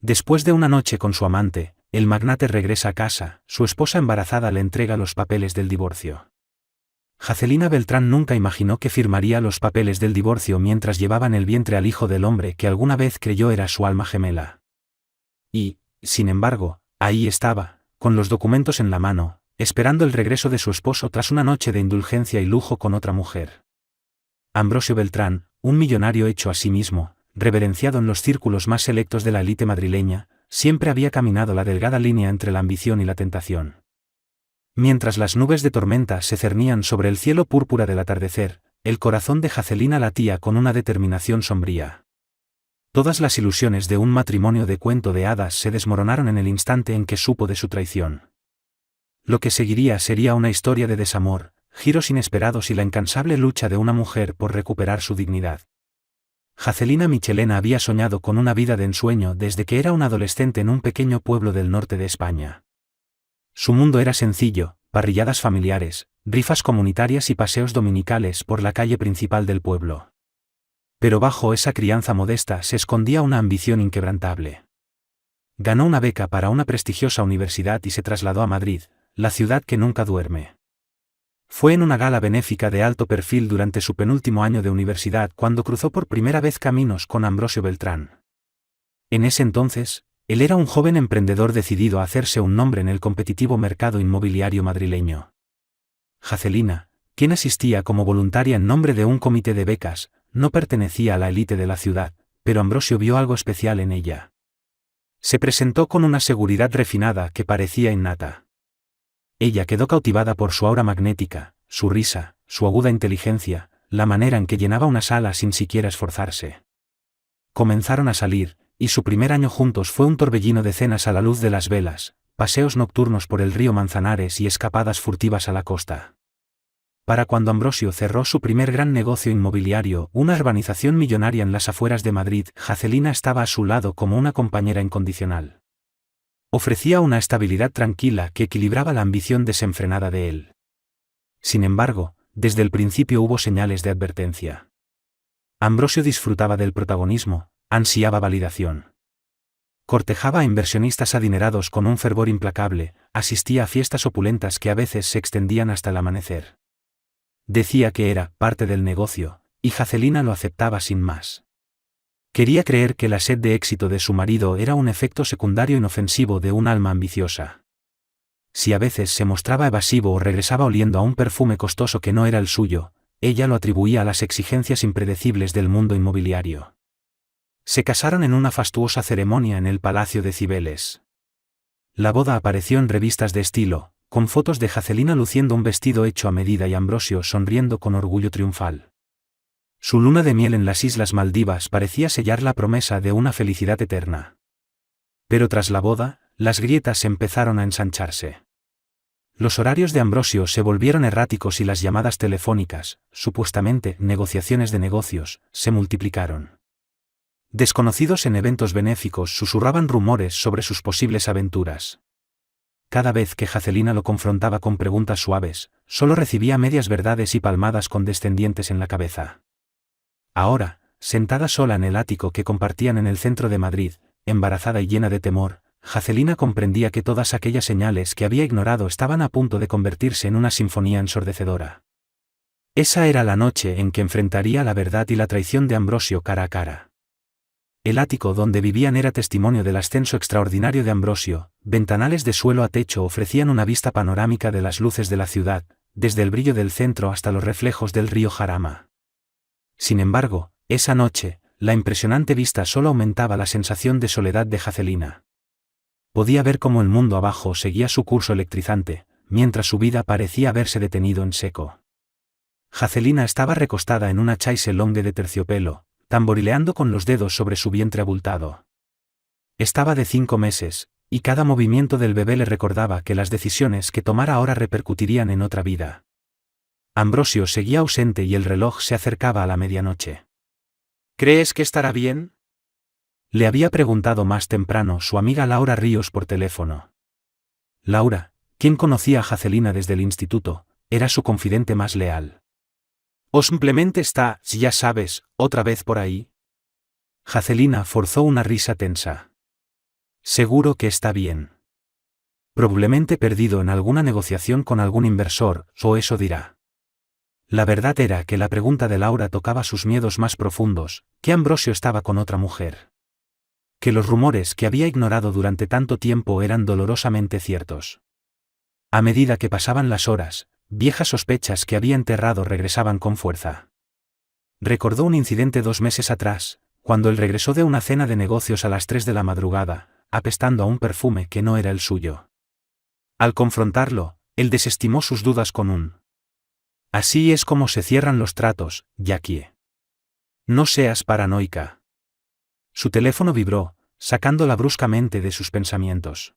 Después de una noche con su amante, el magnate regresa a casa, su esposa embarazada le entrega los papeles del divorcio. Jacelina Beltrán nunca imaginó que firmaría los papeles del divorcio mientras llevaba en el vientre al hijo del hombre que alguna vez creyó era su alma gemela. Y, sin embargo, ahí estaba, con los documentos en la mano, esperando el regreso de su esposo tras una noche de indulgencia y lujo con otra mujer. Ambrosio Beltrán, un millonario hecho a sí mismo, reverenciado en los círculos más selectos de la élite madrileña, siempre había caminado la delgada línea entre la ambición y la tentación. Mientras las nubes de tormenta se cernían sobre el cielo púrpura del atardecer, el corazón de Jacelina latía con una determinación sombría. Todas las ilusiones de un matrimonio de cuento de hadas se desmoronaron en el instante en que supo de su traición. Lo que seguiría sería una historia de desamor, giros inesperados y la incansable lucha de una mujer por recuperar su dignidad. Jacelina Michelena había soñado con una vida de ensueño desde que era un adolescente en un pequeño pueblo del norte de España. Su mundo era sencillo, parrilladas familiares, rifas comunitarias y paseos dominicales por la calle principal del pueblo. Pero bajo esa crianza modesta se escondía una ambición inquebrantable. Ganó una beca para una prestigiosa universidad y se trasladó a Madrid, la ciudad que nunca duerme. Fue en una gala benéfica de alto perfil durante su penúltimo año de universidad cuando cruzó por primera vez caminos con Ambrosio Beltrán. En ese entonces, él era un joven emprendedor decidido a hacerse un nombre en el competitivo mercado inmobiliario madrileño. Jacelina, quien asistía como voluntaria en nombre de un comité de becas, no pertenecía a la élite de la ciudad, pero Ambrosio vio algo especial en ella. Se presentó con una seguridad refinada que parecía innata. Ella quedó cautivada por su aura magnética, su risa, su aguda inteligencia, la manera en que llenaba una sala sin siquiera esforzarse. Comenzaron a salir, y su primer año juntos fue un torbellino de cenas a la luz de las velas, paseos nocturnos por el río Manzanares y escapadas furtivas a la costa. Para cuando Ambrosio cerró su primer gran negocio inmobiliario, una urbanización millonaria en las afueras de Madrid, Jacelina estaba a su lado como una compañera incondicional. Ofrecía una estabilidad tranquila que equilibraba la ambición desenfrenada de él. Sin embargo, desde el principio hubo señales de advertencia. Ambrosio disfrutaba del protagonismo, ansiaba validación. Cortejaba a inversionistas adinerados con un fervor implacable, asistía a fiestas opulentas que a veces se extendían hasta el amanecer. Decía que era parte del negocio, y Jacelina lo aceptaba sin más. Quería creer que la sed de éxito de su marido era un efecto secundario inofensivo de un alma ambiciosa. Si a veces se mostraba evasivo o regresaba oliendo a un perfume costoso que no era el suyo, ella lo atribuía a las exigencias impredecibles del mundo inmobiliario. Se casaron en una fastuosa ceremonia en el Palacio de Cibeles. La boda apareció en revistas de estilo, con fotos de Jacelina luciendo un vestido hecho a medida y Ambrosio sonriendo con orgullo triunfal. Su luna de miel en las Islas Maldivas parecía sellar la promesa de una felicidad eterna. Pero tras la boda, las grietas empezaron a ensancharse. Los horarios de Ambrosio se volvieron erráticos y las llamadas telefónicas, supuestamente negociaciones de negocios, se multiplicaron. Desconocidos en eventos benéficos susurraban rumores sobre sus posibles aventuras. Cada vez que Jacelina lo confrontaba con preguntas suaves, solo recibía medias verdades y palmadas condescendientes en la cabeza. Ahora, sentada sola en el ático que compartían en el centro de Madrid, embarazada y llena de temor, Jacelina comprendía que todas aquellas señales que había ignorado estaban a punto de convertirse en una sinfonía ensordecedora. Esa era la noche en que enfrentaría la verdad y la traición de Ambrosio cara a cara. El ático donde vivían era testimonio del ascenso extraordinario de Ambrosio, ventanales de suelo a techo ofrecían una vista panorámica de las luces de la ciudad, desde el brillo del centro hasta los reflejos del río Jarama. Sin embargo, esa noche, la impresionante vista solo aumentaba la sensación de soledad de Jacelina. Podía ver cómo el mundo abajo seguía su curso electrizante, mientras su vida parecía haberse detenido en seco. Jacelina estaba recostada en una chaise longue de terciopelo, tamborileando con los dedos sobre su vientre abultado. Estaba de 5 meses, y cada movimiento del bebé le recordaba que las decisiones que tomara ahora repercutirían en otra vida. Ambrosio seguía ausente y el reloj se acercaba a la medianoche. ¿Crees que estará bien?, le había preguntado más temprano su amiga Laura Ríos por teléfono. Laura, quien conocía a Jacelina desde el instituto, era su confidente más leal. ¿O simplemente está, ya sabes, otra vez por ahí? Jacelina forzó una risa tensa. Seguro que está bien. Probablemente perdido en alguna negociación con algún inversor, o eso dirá. La verdad era que la pregunta de Laura tocaba sus miedos más profundos, que Ambrosio estaba con otra mujer. Que los rumores que había ignorado durante tanto tiempo eran dolorosamente ciertos. A medida que pasaban las horas, viejas sospechas que había enterrado regresaban con fuerza. Recordó un incidente 2 meses atrás, cuando él regresó de una cena de negocios a las 3 de la madrugada, apestando a un perfume que no era el suyo. Al confrontarlo, él desestimó sus dudas con un: así es como se cierran los tratos, Jackie. No seas paranoica. Su teléfono vibró, sacándola bruscamente de sus pensamientos.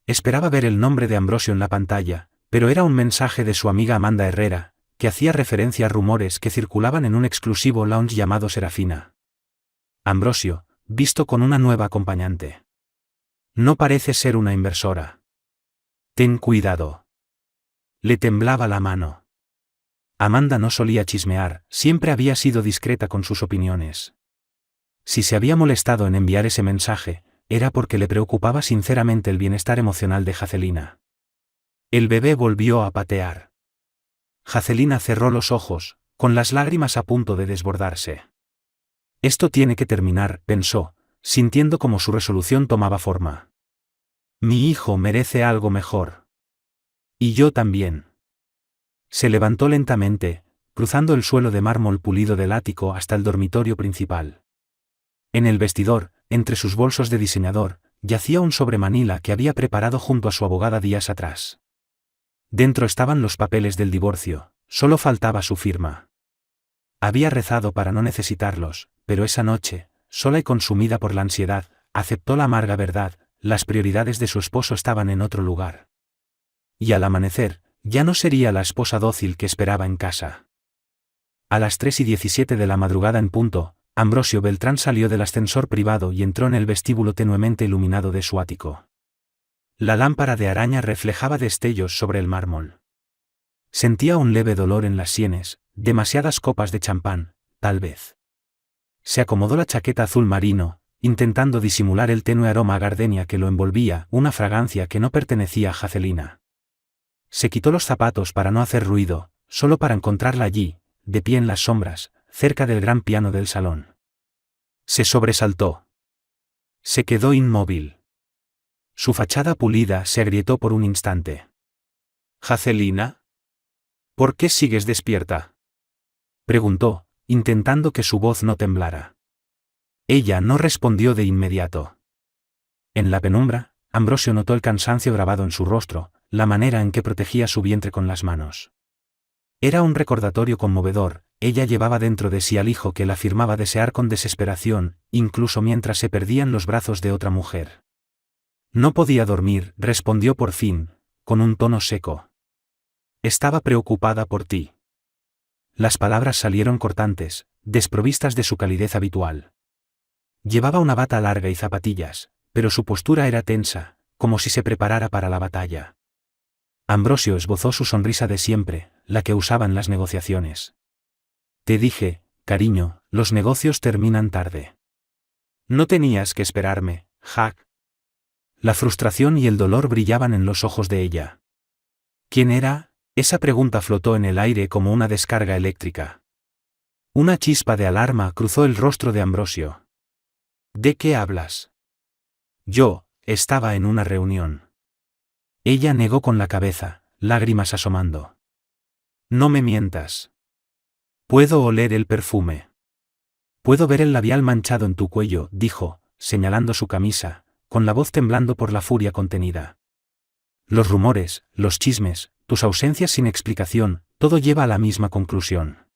Esperaba ver el nombre de Ambrosio en la pantalla, pero era un mensaje de su amiga Amanda Herrera, que hacía referencia a rumores que circulaban en un exclusivo lounge llamado Serafina. Ambrosio, visto con una nueva acompañante. No parece ser una inversora. Ten cuidado. Le temblaba la mano. Amanda no solía chismear, siempre había sido discreta con sus opiniones. Si se había molestado en enviar ese mensaje, era porque le preocupaba sinceramente el bienestar emocional de Jacqueline. El bebé volvió a patear. Jacqueline cerró los ojos, con las lágrimas a punto de desbordarse. Esto tiene que terminar, pensó, sintiendo como su resolución tomaba forma. Mi hijo merece algo mejor. Y yo también. Se levantó lentamente, cruzando el suelo de mármol pulido del ático hasta el dormitorio principal. En el vestidor, entre sus bolsos de diseñador, yacía un sobre manila que había preparado junto a su abogada días atrás. Dentro estaban los papeles del divorcio, solo faltaba su firma. Había rezado para no necesitarlos, pero esa noche, sola y consumida por la ansiedad, aceptó la amarga verdad: las prioridades de su esposo estaban en otro lugar. Y al amanecer, ya no sería la esposa dócil que esperaba en casa. A las 3:17 de la madrugada en punto, Ambrosio Beltrán salió del ascensor privado y entró en el vestíbulo tenuemente iluminado de su ático. La lámpara de araña reflejaba destellos sobre el mármol. Sentía un leve dolor en las sienes, demasiadas copas de champán, tal vez. Se acomodó la chaqueta azul marino, intentando disimular el tenue aroma a gardenia que lo envolvía, una fragancia que no pertenecía a Jacqueline. Se quitó los zapatos para no hacer ruido, solo para encontrarla allí, de pie en las sombras, cerca del gran piano del salón. Se sobresaltó. Se quedó inmóvil. Su fachada pulida se agrietó por un instante. «Jacqueline, ¿por qué sigues despierta?», preguntó, intentando que su voz no temblara. Ella no respondió de inmediato. En la penumbra, Ambrosio notó el cansancio grabado en su rostro, la manera en que protegía su vientre con las manos. Era un recordatorio conmovedor: ella llevaba dentro de sí al hijo que la afirmaba desear con desesperación, incluso mientras se perdía en los brazos de otra mujer. No podía dormir, respondió por fin, con un tono seco. Estaba preocupada por ti. Las palabras salieron cortantes, desprovistas de su calidez habitual. Llevaba una bata larga y zapatillas, pero su postura era tensa, como si se preparara para la batalla. Ambrosio esbozó su sonrisa de siempre, la que usaba en las negociaciones. Te dije, cariño, los negocios terminan tarde. No tenías que esperarme, Jack. La frustración y el dolor brillaban en los ojos de ella. ¿Quién era? Esa pregunta flotó en el aire como una descarga eléctrica. Una chispa de alarma cruzó el rostro de Ambrosio. ¿De qué hablas? Yo estaba en una reunión. Ella negó con la cabeza, lágrimas asomando. No me mientas. Puedo oler el perfume. Puedo ver el labial manchado en tu cuello, dijo, señalando su camisa, con la voz temblando por la furia contenida. Los rumores, los chismes, tus ausencias sin explicación, todo lleva a la misma conclusión.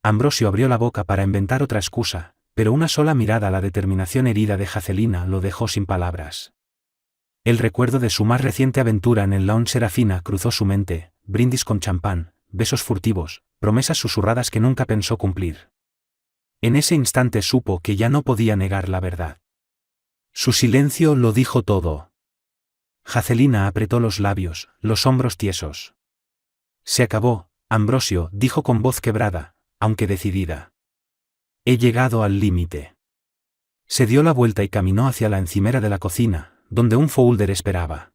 Ambrosio abrió la boca para inventar otra excusa, pero una sola mirada a la determinación herida de Jacqueline lo dejó sin palabras. El recuerdo de su más reciente aventura en el lounge Serafina cruzó su mente: brindis con champán, besos furtivos, promesas susurradas que nunca pensó cumplir. En ese instante supo que ya no podía negar la verdad. Su silencio lo dijo todo. Jacqueline apretó los labios, los hombros tiesos. Se acabó, Ambrosio, dijo con voz quebrada, aunque decidida. He llegado al límite. Se dio la vuelta y caminó hacia la encimera de la cocina, donde un folder esperaba.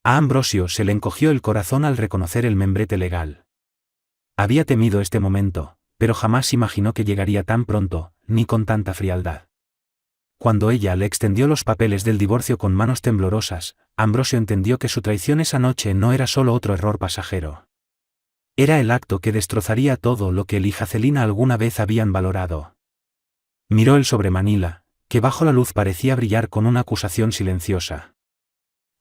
A Ambrosio se le encogió el corazón al reconocer el membrete legal. Había temido este momento, pero jamás imaginó que llegaría tan pronto, ni con tanta frialdad. Cuando ella le extendió los papeles del divorcio con manos temblorosas, Ambrosio entendió que su traición esa noche no era solo otro error pasajero. Era el acto que destrozaría todo lo que él y Jacqueline alguna vez habían valorado. Miró el sobre Manila, que bajo la luz parecía brillar con una acusación silenciosa.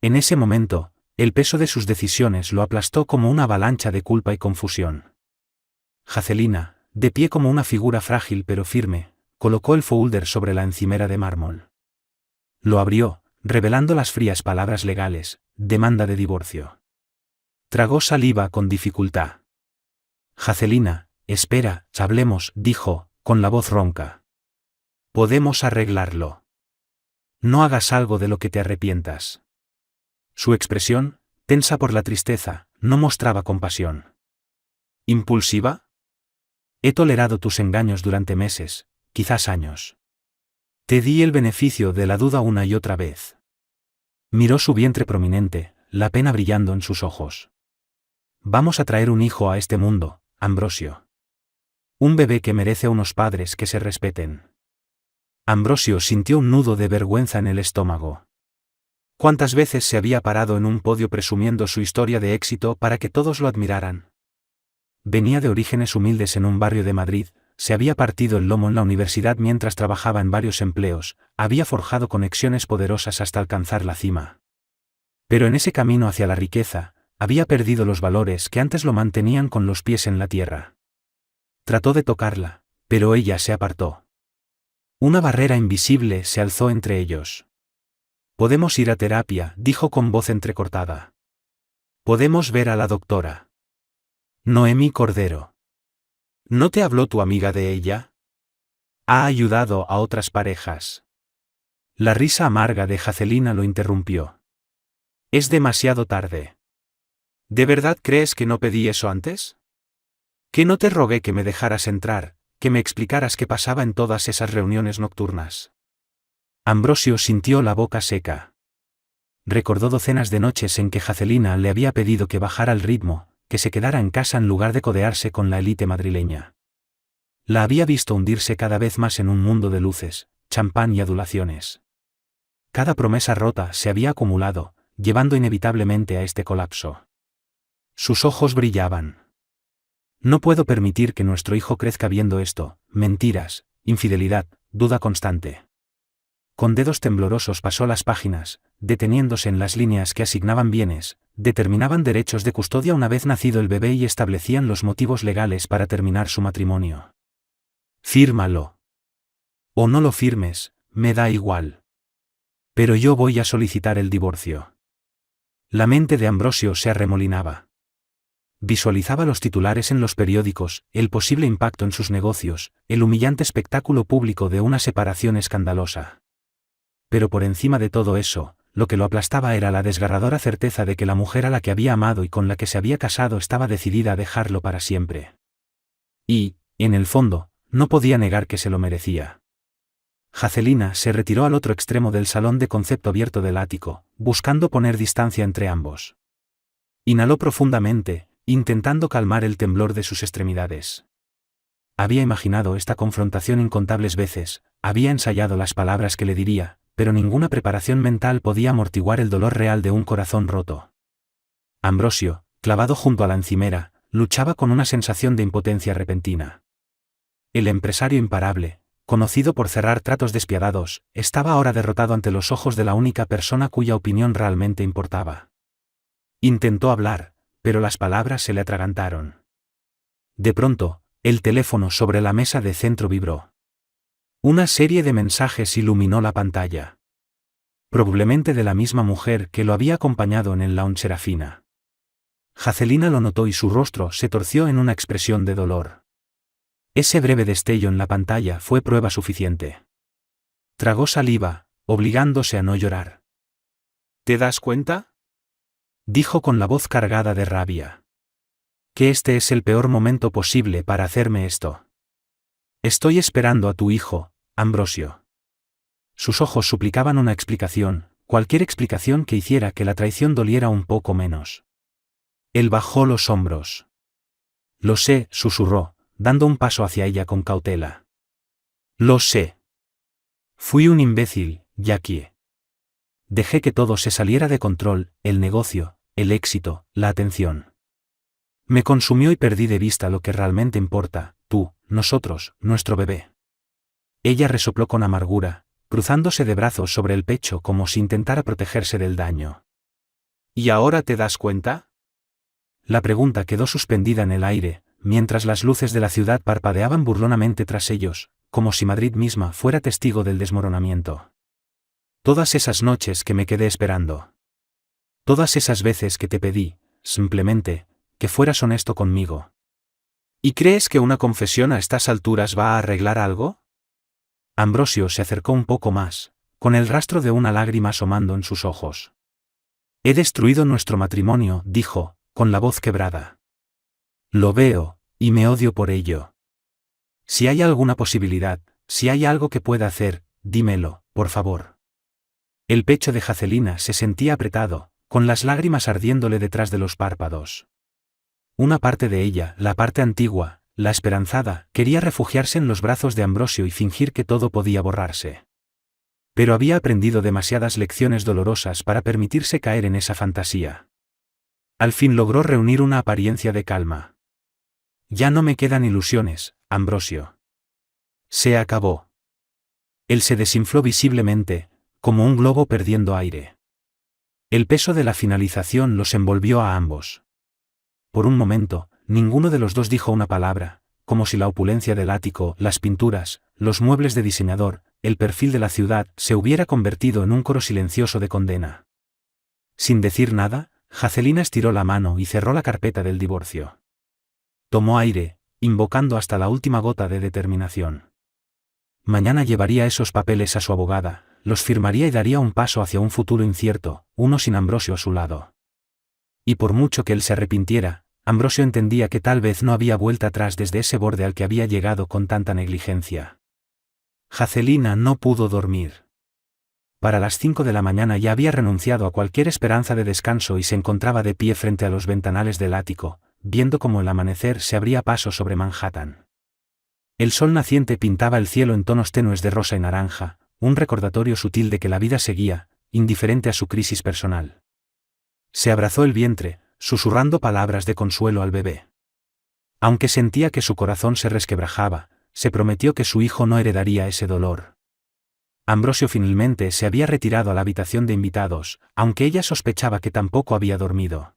En ese momento, el peso de sus decisiones lo aplastó como una avalancha de culpa y confusión. Jacqueline, de pie como una figura frágil pero firme, colocó el folder sobre la encimera de mármol. Lo abrió, revelando las frías palabras legales: demanda de divorcio. Tragó saliva con dificultad. Jacqueline, espera, hablemos, dijo, con la voz ronca. Podemos arreglarlo. No hagas algo de lo que te arrepientas. Su expresión, tensa por la tristeza, no mostraba compasión. ¿Impulsiva? He tolerado tus engaños durante meses, quizás años. Te di el beneficio de la duda una y otra vez. Miró su vientre prominente, la pena brillando en sus ojos. Vamos a traer un hijo a este mundo, Ambrosio. Un bebé que merece unos padres que se respeten. Ambrosio sintió un nudo de vergüenza en el estómago. ¿Cuántas veces se había parado en un podio presumiendo su historia de éxito para que todos lo admiraran? Venía de orígenes humildes en un barrio de Madrid, se había partido el lomo en la universidad mientras trabajaba en varios empleos, había forjado conexiones poderosas hasta alcanzar la cima. Pero en ese camino hacia la riqueza, había perdido los valores que antes lo mantenían con los pies en la tierra. Trató de tocarla, pero ella se apartó. Una barrera invisible se alzó entre ellos. Podemos ir a terapia, dijo con voz entrecortada. Podemos ver a la doctora. Noemí Cordero. ¿No te habló tu amiga de ella? Ha ayudado a otras parejas. La risa amarga de Jacqueline lo interrumpió. Es demasiado tarde. ¿De verdad crees que no pedí eso antes? ¿Que no te rogué que me dejaras entrar, que me explicaras qué pasaba en todas esas reuniones nocturnas? Ambrosio sintió la boca seca. Recordó docenas de noches en que Jacqueline le había pedido que bajara el ritmo, que se quedara en casa en lugar de codearse con la élite madrileña. La había visto hundirse cada vez más en un mundo de luces, champán y adulaciones. Cada promesa rota se había acumulado, llevando inevitablemente a este colapso. Sus ojos brillaban. No puedo permitir que nuestro hijo crezca viendo esto: mentiras, infidelidad, duda constante. Con dedos temblorosos pasó las páginas, deteniéndose en las líneas que asignaban bienes, determinaban derechos de custodia una vez nacido el bebé y establecían los motivos legales para terminar su matrimonio. Fírmalo. O no lo firmes, me da igual. Pero yo voy a solicitar el divorcio. La mente de Ambrosio se arremolinaba. Visualizaba los titulares en los periódicos, el posible impacto en sus negocios, el humillante espectáculo público de una separación escandalosa. Pero por encima de todo eso, lo que lo aplastaba era la desgarradora certeza de que la mujer a la que había amado y con la que se había casado estaba decidida a dejarlo para siempre. Y, en el fondo, no podía negar que se lo merecía. Jacqueline se retiró al otro extremo del salón de concepto abierto del ático, buscando poner distancia entre ambos. Inhaló profundamente, intentando calmar el temblor de sus extremidades. Había imaginado esta confrontación incontables veces, había ensayado las palabras que le diría, pero ninguna preparación mental podía amortiguar el dolor real de un corazón roto. Ambrosio, clavado junto a la encimera, luchaba con una sensación de impotencia repentina. El empresario imparable, conocido por cerrar tratos despiadados, estaba ahora derrotado ante los ojos de la única persona cuya opinión realmente importaba. Intentó hablar, pero las palabras se le atragantaron. De pronto, el teléfono sobre la mesa de centro vibró. Una serie de mensajes iluminó la pantalla. Probablemente de la misma mujer que lo había acompañado en el lounge Serafina. Jacqueline lo notó y su rostro se torció en una expresión de dolor. Ese breve destello en la pantalla fue prueba suficiente. Tragó saliva, obligándose a no llorar. ¿Te das cuenta?, dijo con la voz cargada de rabia. Que este es el peor momento posible para hacerme esto. Estoy esperando a tu hijo, Ambrosio. Sus ojos suplicaban una explicación, cualquier explicación que hiciera que la traición doliera un poco menos. Él bajó los hombros. Lo sé, susurró, dando un paso hacia ella con cautela. Lo sé. Fui un imbécil, Jackie. Dejé que todo se saliera de control, el negocio, el éxito, la atención. Me consumió y perdí de vista lo que realmente importa, tú, nosotros, nuestro bebé. Ella resopló con amargura, cruzándose de brazos sobre el pecho como si intentara protegerse del daño. ¿Y ahora te das cuenta? La pregunta quedó suspendida en el aire, mientras las luces de la ciudad parpadeaban burlonamente tras ellos, como si Madrid misma fuera testigo del desmoronamiento. Todas esas noches que me quedé esperando. Todas esas veces que te pedí, simplemente, que fueras honesto conmigo. ¿Y crees que una confesión a estas alturas va a arreglar algo? Ambrosio se acercó un poco más, con el rastro de una lágrima asomando en sus ojos. He destruido nuestro matrimonio, dijo, con la voz quebrada. Lo veo, y me odio por ello. Si hay alguna posibilidad, si hay algo que pueda hacer, dímelo, por favor. El pecho de Jacqueline se sentía apretado, con las lágrimas ardiéndole detrás de los párpados. Una parte de ella, la parte antigua, la esperanzada, quería refugiarse en los brazos de Ambrosio y fingir que todo podía borrarse. Pero había aprendido demasiadas lecciones dolorosas para permitirse caer en esa fantasía. Al fin logró reunir una apariencia de calma. Ya no me quedan ilusiones, Ambrosio. Se acabó. Él se desinfló visiblemente, como un globo perdiendo aire. El peso de la finalización los envolvió a ambos. Por un momento, ninguno de los dos dijo una palabra, como si la opulencia del ático, las pinturas, los muebles de diseñador, el perfil de la ciudad, se hubiera convertido en un coro silencioso de condena. Sin decir nada, Jacqueline estiró la mano y cerró la carpeta del divorcio. Tomó aire, invocando hasta la última gota de determinación. Mañana llevaría esos papeles a su abogada, los firmaría y daría un paso hacia un futuro incierto, uno sin Ambrosio a su lado. Y por mucho que él se arrepintiera, Ambrosio entendía que tal vez no había vuelta atrás desde ese borde al que había llegado con tanta negligencia. Jacqueline no pudo dormir. Para las 5 de la mañana ya había renunciado a cualquier esperanza de descanso y se encontraba de pie frente a los ventanales del ático, viendo cómo el amanecer se abría paso sobre Manhattan. El sol naciente pintaba el cielo en tonos tenues de rosa y naranja, un recordatorio sutil de que la vida seguía, indiferente a su crisis personal. Se abrazó el vientre, susurrando palabras de consuelo al bebé. Aunque sentía que su corazón se resquebrajaba, se prometió que su hijo no heredaría ese dolor. Ambrosio finalmente se había retirado a la habitación de invitados, aunque ella sospechaba que tampoco había dormido.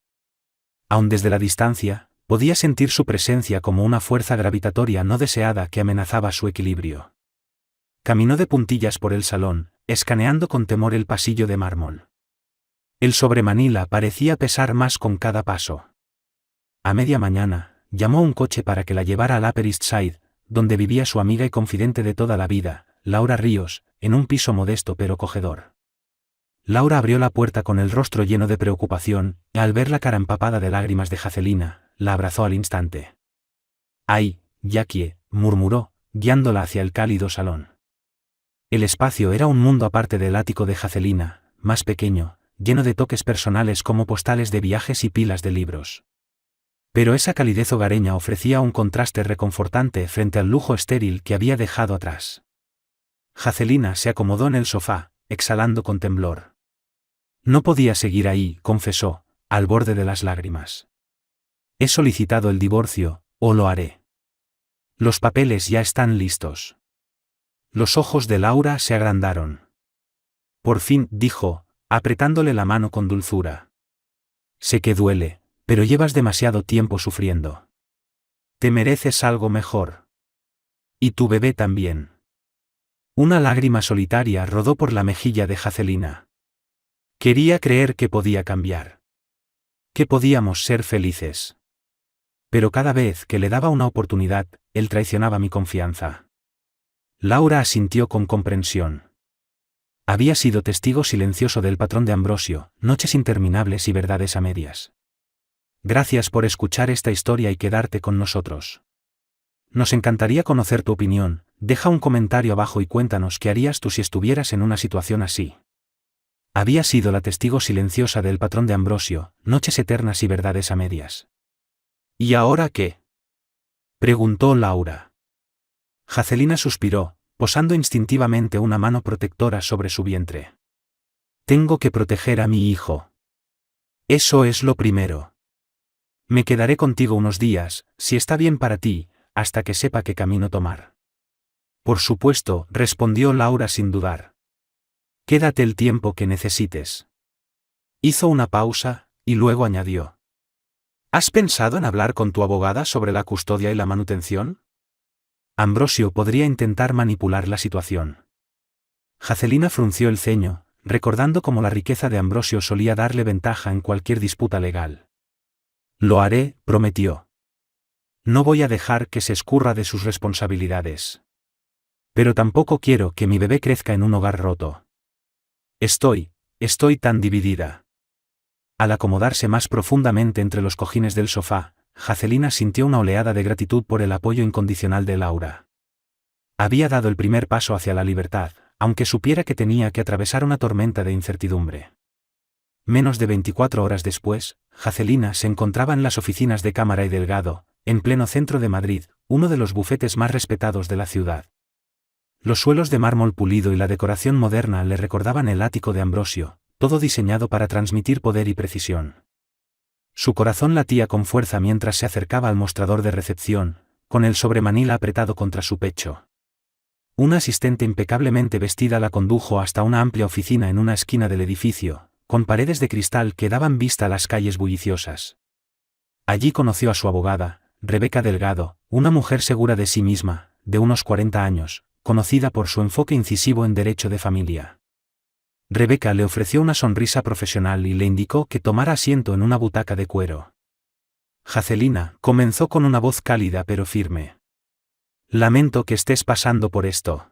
Aun desde la distancia, podía sentir su presencia como una fuerza gravitatoria no deseada que amenazaba su equilibrio. Caminó de puntillas por el salón, escaneando con temor el pasillo de mármol. El sobremanila parecía pesar más con cada paso. A media mañana, llamó a un coche para que la llevara al Upper East Side, donde vivía su amiga y confidente de toda la vida, Laura Ríos, en un piso modesto pero acogedor. Laura abrió la puerta con el rostro lleno de preocupación, y al ver la cara empapada de lágrimas de Jacqueline, la abrazó al instante. «Ay, Jackie», murmuró, guiándola hacia el cálido salón. El espacio era un mundo aparte del ático de Jacqueline, más pequeño, lleno de toques personales como postales de viajes y pilas de libros. Pero esa calidez hogareña ofrecía un contraste reconfortante frente al lujo estéril que había dejado atrás. Jacqueline se acomodó en el sofá, exhalando con temblor. No podía seguir ahí, confesó, al borde de las lágrimas. He solicitado el divorcio, o lo haré. Los papeles ya están listos. Los ojos de Laura se agrandaron. Por fin, dijo, apretándole la mano con dulzura. Sé que duele, pero llevas demasiado tiempo sufriendo. Te mereces algo mejor. Y tu bebé también. Una lágrima solitaria rodó por la mejilla de Jacqueline. Quería creer que podía cambiar. Que podíamos ser felices. Pero cada vez que le daba una oportunidad, él traicionaba mi confianza. Laura asintió con comprensión. Había sido testigo silencioso del patrón de Ambrosio, noches interminables y verdades a medias. Gracias por escuchar esta historia y quedarte con nosotros. Nos encantaría conocer tu opinión, deja un comentario abajo y cuéntanos qué harías tú si estuvieras en una situación así. Había sido la testigo silenciosa del patrón de Ambrosio, noches eternas y verdades a medias. ¿Y ahora qué?, preguntó Laura. Jacqueline suspiró, posando instintivamente una mano protectora sobre su vientre. Tengo que proteger a mi hijo. Eso es lo primero. Me quedaré contigo unos días, si está bien para ti, hasta que sepa qué camino tomar. Por supuesto, respondió Laura sin dudar. Quédate el tiempo que necesites. Hizo una pausa, y luego añadió. ¿Has pensado en hablar con tu abogada sobre la custodia y la manutención? Ambrosio podría intentar manipular la situación. Jacqueline frunció el ceño, recordando cómo la riqueza de Ambrosio solía darle ventaja en cualquier disputa legal. Lo haré, prometió. No voy a dejar que se escurra de sus responsabilidades. Pero tampoco quiero que mi bebé crezca en un hogar roto. Estoy tan dividida. Al acomodarse más profundamente entre los cojines del sofá, Jacqueline sintió una oleada de gratitud por el apoyo incondicional de Laura. Había dado el primer paso hacia la libertad, aunque supiera que tenía que atravesar una tormenta de incertidumbre. Menos de 24 horas después, Jacqueline se encontraba en las oficinas de Cámara y Delgado, en pleno centro de Madrid, uno de los bufetes más respetados de la ciudad. Los suelos de mármol pulido y la decoración moderna le recordaban el ático de Ambrosio, todo diseñado para transmitir poder y precisión. Su corazón latía con fuerza mientras se acercaba al mostrador de recepción, con el sobremanila apretado contra su pecho. Una asistente impecablemente vestida la condujo hasta una amplia oficina en una esquina del edificio, con paredes de cristal que daban vista a las calles bulliciosas. Allí conoció a su abogada, Rebeca Delgado, una mujer segura de sí misma, de unos 40 años, conocida por su enfoque incisivo en derecho de familia. Rebeca le ofreció una sonrisa profesional y le indicó que tomara asiento en una butaca de cuero. Jacqueline comenzó con una voz cálida pero firme. Lamento que estés pasando por esto.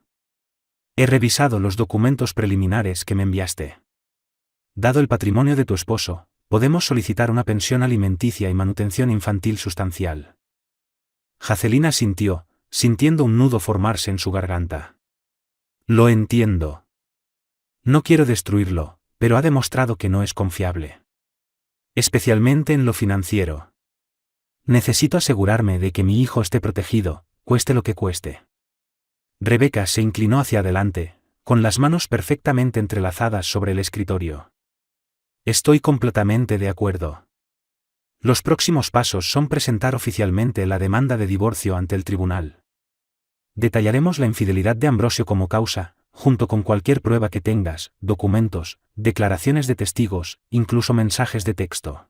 He revisado los documentos preliminares que me enviaste. Dado el patrimonio de tu esposo, podemos solicitar una pensión alimenticia y manutención infantil sustancial. Jacqueline asintió, sintiendo un nudo formarse en su garganta. Lo entiendo. No quiero destruirlo, pero ha demostrado que no es confiable. Especialmente en lo financiero. Necesito asegurarme de que mi hijo esté protegido, cueste lo que cueste. Rebeca se inclinó hacia adelante, con las manos perfectamente entrelazadas sobre el escritorio. Estoy completamente de acuerdo. Los próximos pasos son presentar oficialmente la demanda de divorcio ante el tribunal. Detallaremos la infidelidad de Ambrosio como causa, junto con cualquier prueba que tengas, documentos, declaraciones de testigos, incluso mensajes de texto.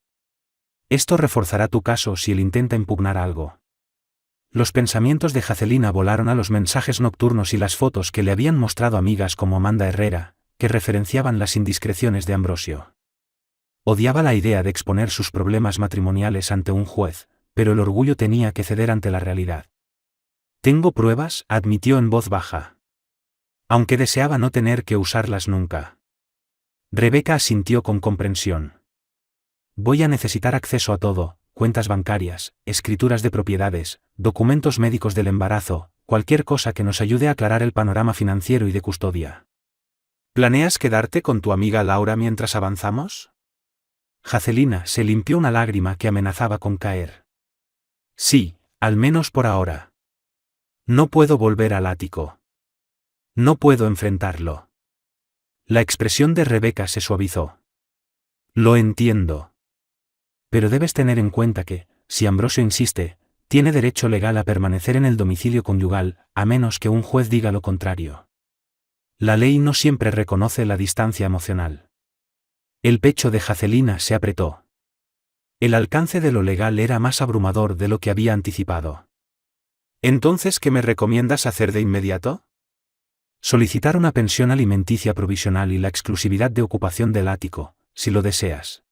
Esto reforzará tu caso si él intenta impugnar algo. Los pensamientos de Jacqueline volaron a los mensajes nocturnos y las fotos que le habían mostrado amigas como Amanda Herrera, que referenciaban las indiscreciones de Ambrosio. Odiaba la idea de exponer sus problemas matrimoniales ante un juez, pero el orgullo tenía que ceder ante la realidad. Tengo pruebas, admitió en voz baja. Aunque deseaba no tener que usarlas nunca. Rebeca asintió con comprensión. Voy a necesitar acceso a todo, cuentas bancarias, escrituras de propiedades, documentos médicos del embarazo, cualquier cosa que nos ayude a aclarar el panorama financiero y de custodia. ¿Planeas quedarte con tu amiga Laura mientras avanzamos? Jacqueline se limpió una lágrima que amenazaba con caer. Sí, al menos por ahora. No puedo volver al ático. No puedo enfrentarlo. La expresión de Rebeca se suavizó. Lo entiendo. Pero debes tener en cuenta que, si Ambrosio insiste, tiene derecho legal a permanecer en el domicilio conyugal, a menos que un juez diga lo contrario. La ley no siempre reconoce la distancia emocional. El pecho de Jacqueline se apretó. El alcance de lo legal era más abrumador de lo que había anticipado. ¿Entonces qué me recomiendas hacer de inmediato? Solicitar una pensión alimenticia provisional y la exclusividad de ocupación del ático, si lo deseas.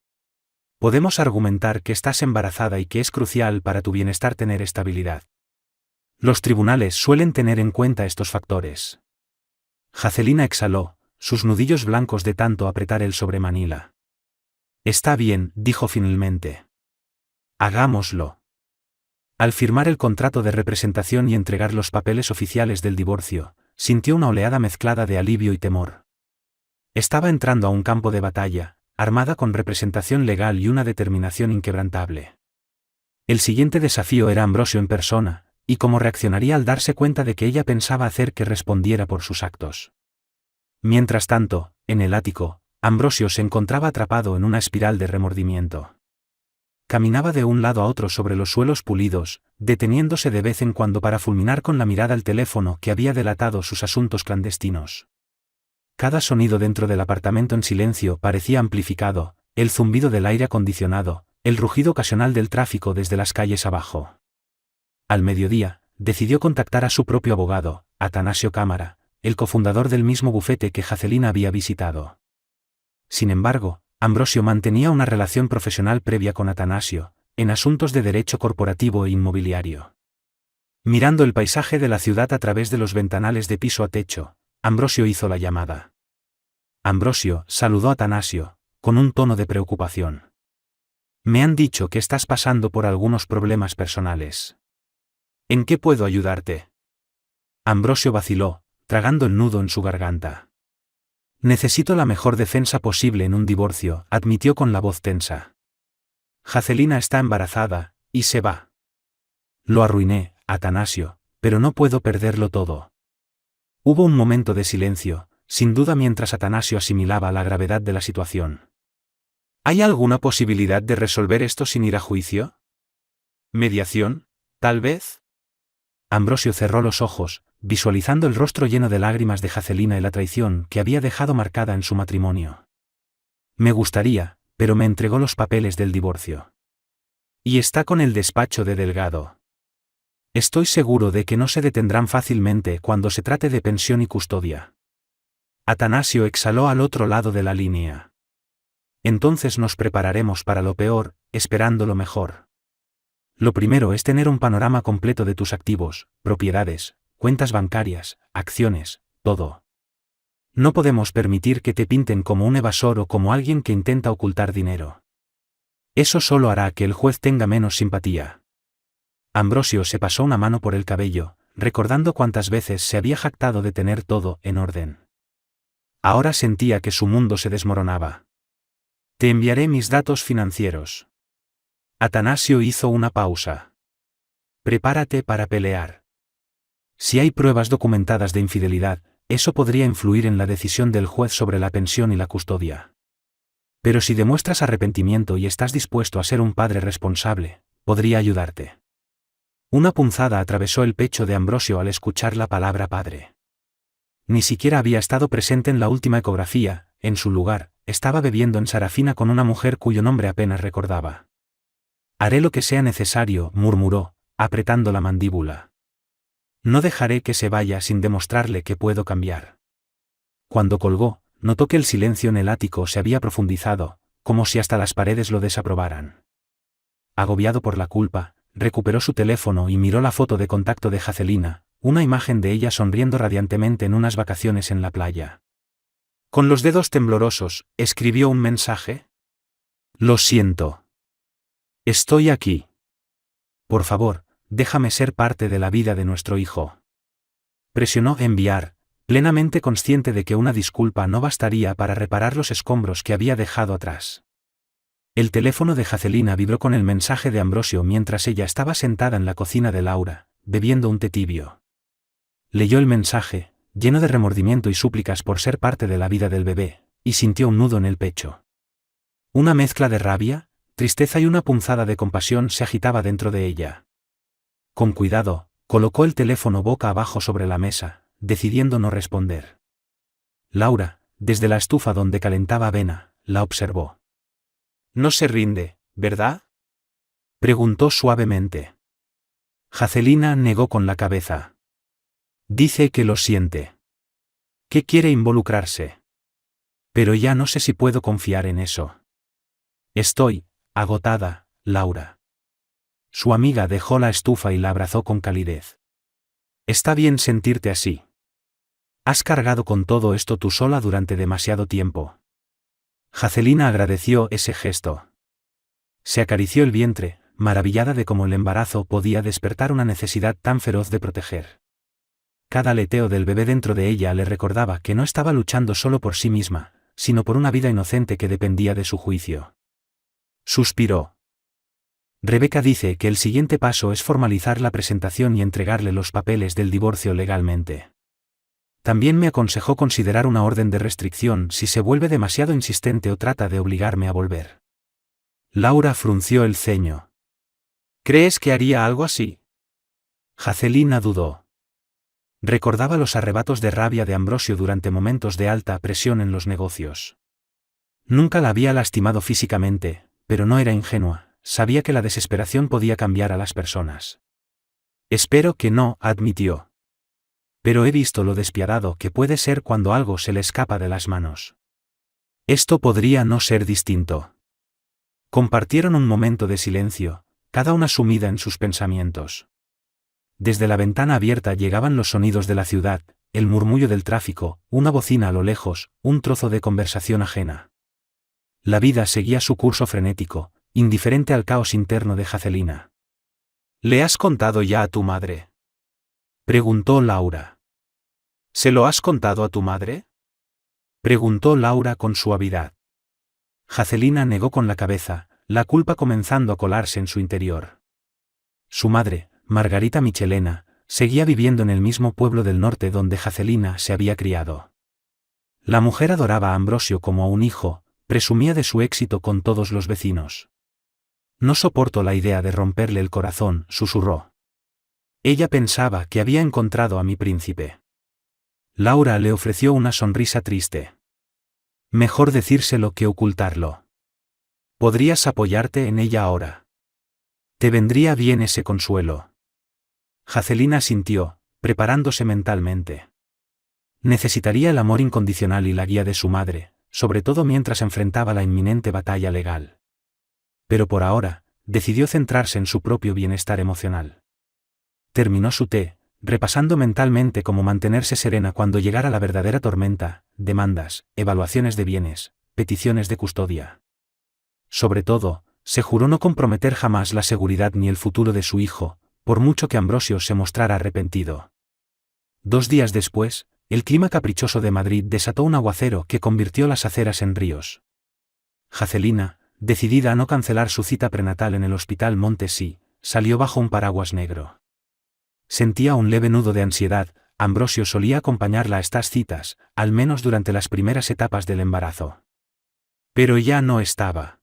Podemos argumentar que estás embarazada y que es crucial para tu bienestar tener estabilidad. Los tribunales suelen tener en cuenta estos factores. Jacqueline exhaló, sus nudillos blancos de tanto apretar el sobremanila. Está bien, dijo finalmente. Hagámoslo. Al firmar el contrato de representación y entregar los papeles oficiales del divorcio, sintió una oleada mezclada de alivio y temor. Estaba entrando a un campo de batalla, armada con representación legal y una determinación inquebrantable. El siguiente desafío era Ambrosio en persona, y cómo reaccionaría al darse cuenta de que ella pensaba hacer que respondiera por sus actos. Mientras tanto, en el ático, Ambrosio se encontraba atrapado en una espiral de remordimiento. Caminaba de un lado a otro sobre los suelos pulidos, deteniéndose de vez en cuando para fulminar con la mirada el teléfono que había delatado sus asuntos clandestinos. Cada sonido dentro del apartamento en silencio parecía amplificado, el zumbido del aire acondicionado, el rugido ocasional del tráfico desde las calles abajo. Al mediodía, decidió contactar a su propio abogado, Atanasio Cámara, el cofundador del mismo bufete que Jacqueline había visitado. Sin embargo, Ambrosio mantenía una relación profesional previa con Atanasio, en asuntos de derecho corporativo e inmobiliario. Mirando el paisaje de la ciudad a través de los ventanales de piso a techo, Ambrosio hizo la llamada. Ambrosio saludó a Atanasio, con un tono de preocupación. Me han dicho que estás pasando por algunos problemas personales. ¿En qué puedo ayudarte? Ambrosio vaciló, tragando el nudo en su garganta. Necesito la mejor defensa posible en un divorcio, admitió con la voz tensa. Jacqueline está embarazada, y se va. Lo arruiné, Atanasio, pero no puedo perderlo todo. Hubo un momento de silencio, sin duda mientras Atanasio asimilaba la gravedad de la situación. ¿Hay alguna posibilidad de resolver esto sin ir a juicio? ¿Mediación, tal vez? Ambrosio cerró los ojos, visualizando el rostro lleno de lágrimas de Jacqueline y la traición que había dejado marcada en su matrimonio. Me gustaría, pero me entregó los papeles del divorcio. Y está con el despacho de Delgado. Estoy seguro de que no se detendrán fácilmente cuando se trate de pensión y custodia. Atanasio exhaló al otro lado de la línea. Entonces nos prepararemos para lo peor, esperando lo mejor. Lo primero es tener un panorama completo de tus activos, propiedades, cuentas bancarias, acciones, todo. No podemos permitir que te pinten como un evasor o como alguien que intenta ocultar dinero. Eso solo hará que el juez tenga menos simpatía. Ambrosio se pasó una mano por el cabello, recordando cuántas veces se había jactado de tener todo en orden. Ahora sentía que su mundo se desmoronaba. Te enviaré mis datos financieros. Atanasio hizo una pausa. Prepárate para pelear. Si hay pruebas documentadas de infidelidad, eso podría influir en la decisión del juez sobre la pensión y la custodia. Pero si demuestras arrepentimiento y estás dispuesto a ser un padre responsable, podría ayudarte. Una punzada atravesó el pecho de Ambrosio al escuchar la palabra padre. Ni siquiera había estado presente en la última ecografía, en su lugar, estaba bebiendo en Sarafina con una mujer cuyo nombre apenas recordaba. Haré lo que sea necesario, murmuró, apretando la mandíbula. No dejaré que se vaya sin demostrarle que puedo cambiar. Cuando colgó, notó que el silencio en el ático se había profundizado, como si hasta las paredes lo desaprobaran. Agobiado por la culpa, recuperó su teléfono y miró la foto de contacto de Jacqueline, una imagen de ella sonriendo radiantemente en unas vacaciones en la playa. Con los dedos temblorosos, escribió un mensaje. Lo siento. Estoy aquí. Por favor, déjame ser parte de la vida de nuestro hijo. Presionó enviar, plenamente consciente de que una disculpa no bastaría para reparar los escombros que había dejado atrás. El teléfono de Jacqueline vibró con el mensaje de Ambrosio mientras ella estaba sentada en la cocina de Laura, bebiendo un té tibio. Leyó el mensaje, lleno de remordimiento y súplicas por ser parte de la vida del bebé, y sintió un nudo en el pecho. Una mezcla de rabia, tristeza y una punzada de compasión se agitaba dentro de ella. Con cuidado, colocó el teléfono boca abajo sobre la mesa, decidiendo no responder. Laura, desde la estufa donde calentaba avena, la observó. «No se rinde, ¿verdad?», preguntó suavemente. Jacqueline negó con la cabeza. Dice que lo siente. Que quiere involucrarse. Pero ya no sé si puedo confiar en eso. Estoy agotada, Laura. Su amiga dejó la estufa y la abrazó con calidez. Está bien sentirte así. Has cargado con todo esto tú sola durante demasiado tiempo. Jacqueline agradeció ese gesto. Se acarició el vientre, maravillada de cómo el embarazo podía despertar una necesidad tan feroz de proteger. Cada aleteo del bebé dentro de ella le recordaba que no estaba luchando solo por sí misma, sino por una vida inocente que dependía de su juicio. Suspiró. Rebeca dice que el siguiente paso es formalizar la presentación y entregarle los papeles del divorcio legalmente. También me aconsejó considerar una orden de restricción si se vuelve demasiado insistente o trata de obligarme a volver. Laura frunció el ceño. ¿Crees que haría algo así? Jacqueline dudó. Recordaba los arrebatos de rabia de Ambrosio durante momentos de alta presión en los negocios. Nunca la había lastimado físicamente, pero no era ingenua, sabía que la desesperación podía cambiar a las personas. Espero que no, admitió. Pero he visto lo despiadado que puede ser cuando algo se le escapa de las manos. Esto podría no ser distinto. Compartieron un momento de silencio, cada una sumida en sus pensamientos. Desde la ventana abierta llegaban los sonidos de la ciudad, el murmullo del tráfico, una bocina a lo lejos, un trozo de conversación ajena. La vida seguía su curso frenético, indiferente al caos interno de Jacqueline. ¿Le has contado ya a tu madre?, preguntó Laura. ¿Se lo has contado a tu madre?, preguntó Laura con suavidad. Jacqueline negó con la cabeza, la culpa comenzando a colarse en su interior. Su madre, Margarita Michelena, seguía viviendo en el mismo pueblo del norte donde Jacqueline se había criado. La mujer adoraba a Ambrosio como a un hijo, presumía de su éxito con todos los vecinos. No soporto la idea de romperle el corazón, susurró. Ella pensaba que había encontrado a mi príncipe. Laura le ofreció una sonrisa triste. Mejor decírselo que ocultarlo. Podrías apoyarte en ella ahora. Te vendría bien ese consuelo. Jacqueline asintió, preparándose mentalmente. Necesitaría el amor incondicional y la guía de su madre, sobre todo mientras enfrentaba la inminente batalla legal. Pero por ahora, decidió centrarse en su propio bienestar emocional. Terminó su té, repasando mentalmente cómo mantenerse serena cuando llegara la verdadera tormenta, demandas, evaluaciones de bienes, peticiones de custodia. Sobre todo, se juró no comprometer jamás la seguridad ni el futuro de su hijo, por mucho que Ambrosio se mostrara arrepentido. 2 días después, el clima caprichoso de Madrid desató un aguacero que convirtió las aceras en ríos. Jacqueline, decidida a no cancelar su cita prenatal en el Hospital Montesí, salió bajo un paraguas negro. Sentía un leve nudo de ansiedad. Ambrosio solía acompañarla a estas citas, al menos durante las primeras etapas del embarazo. Pero ya no estaba.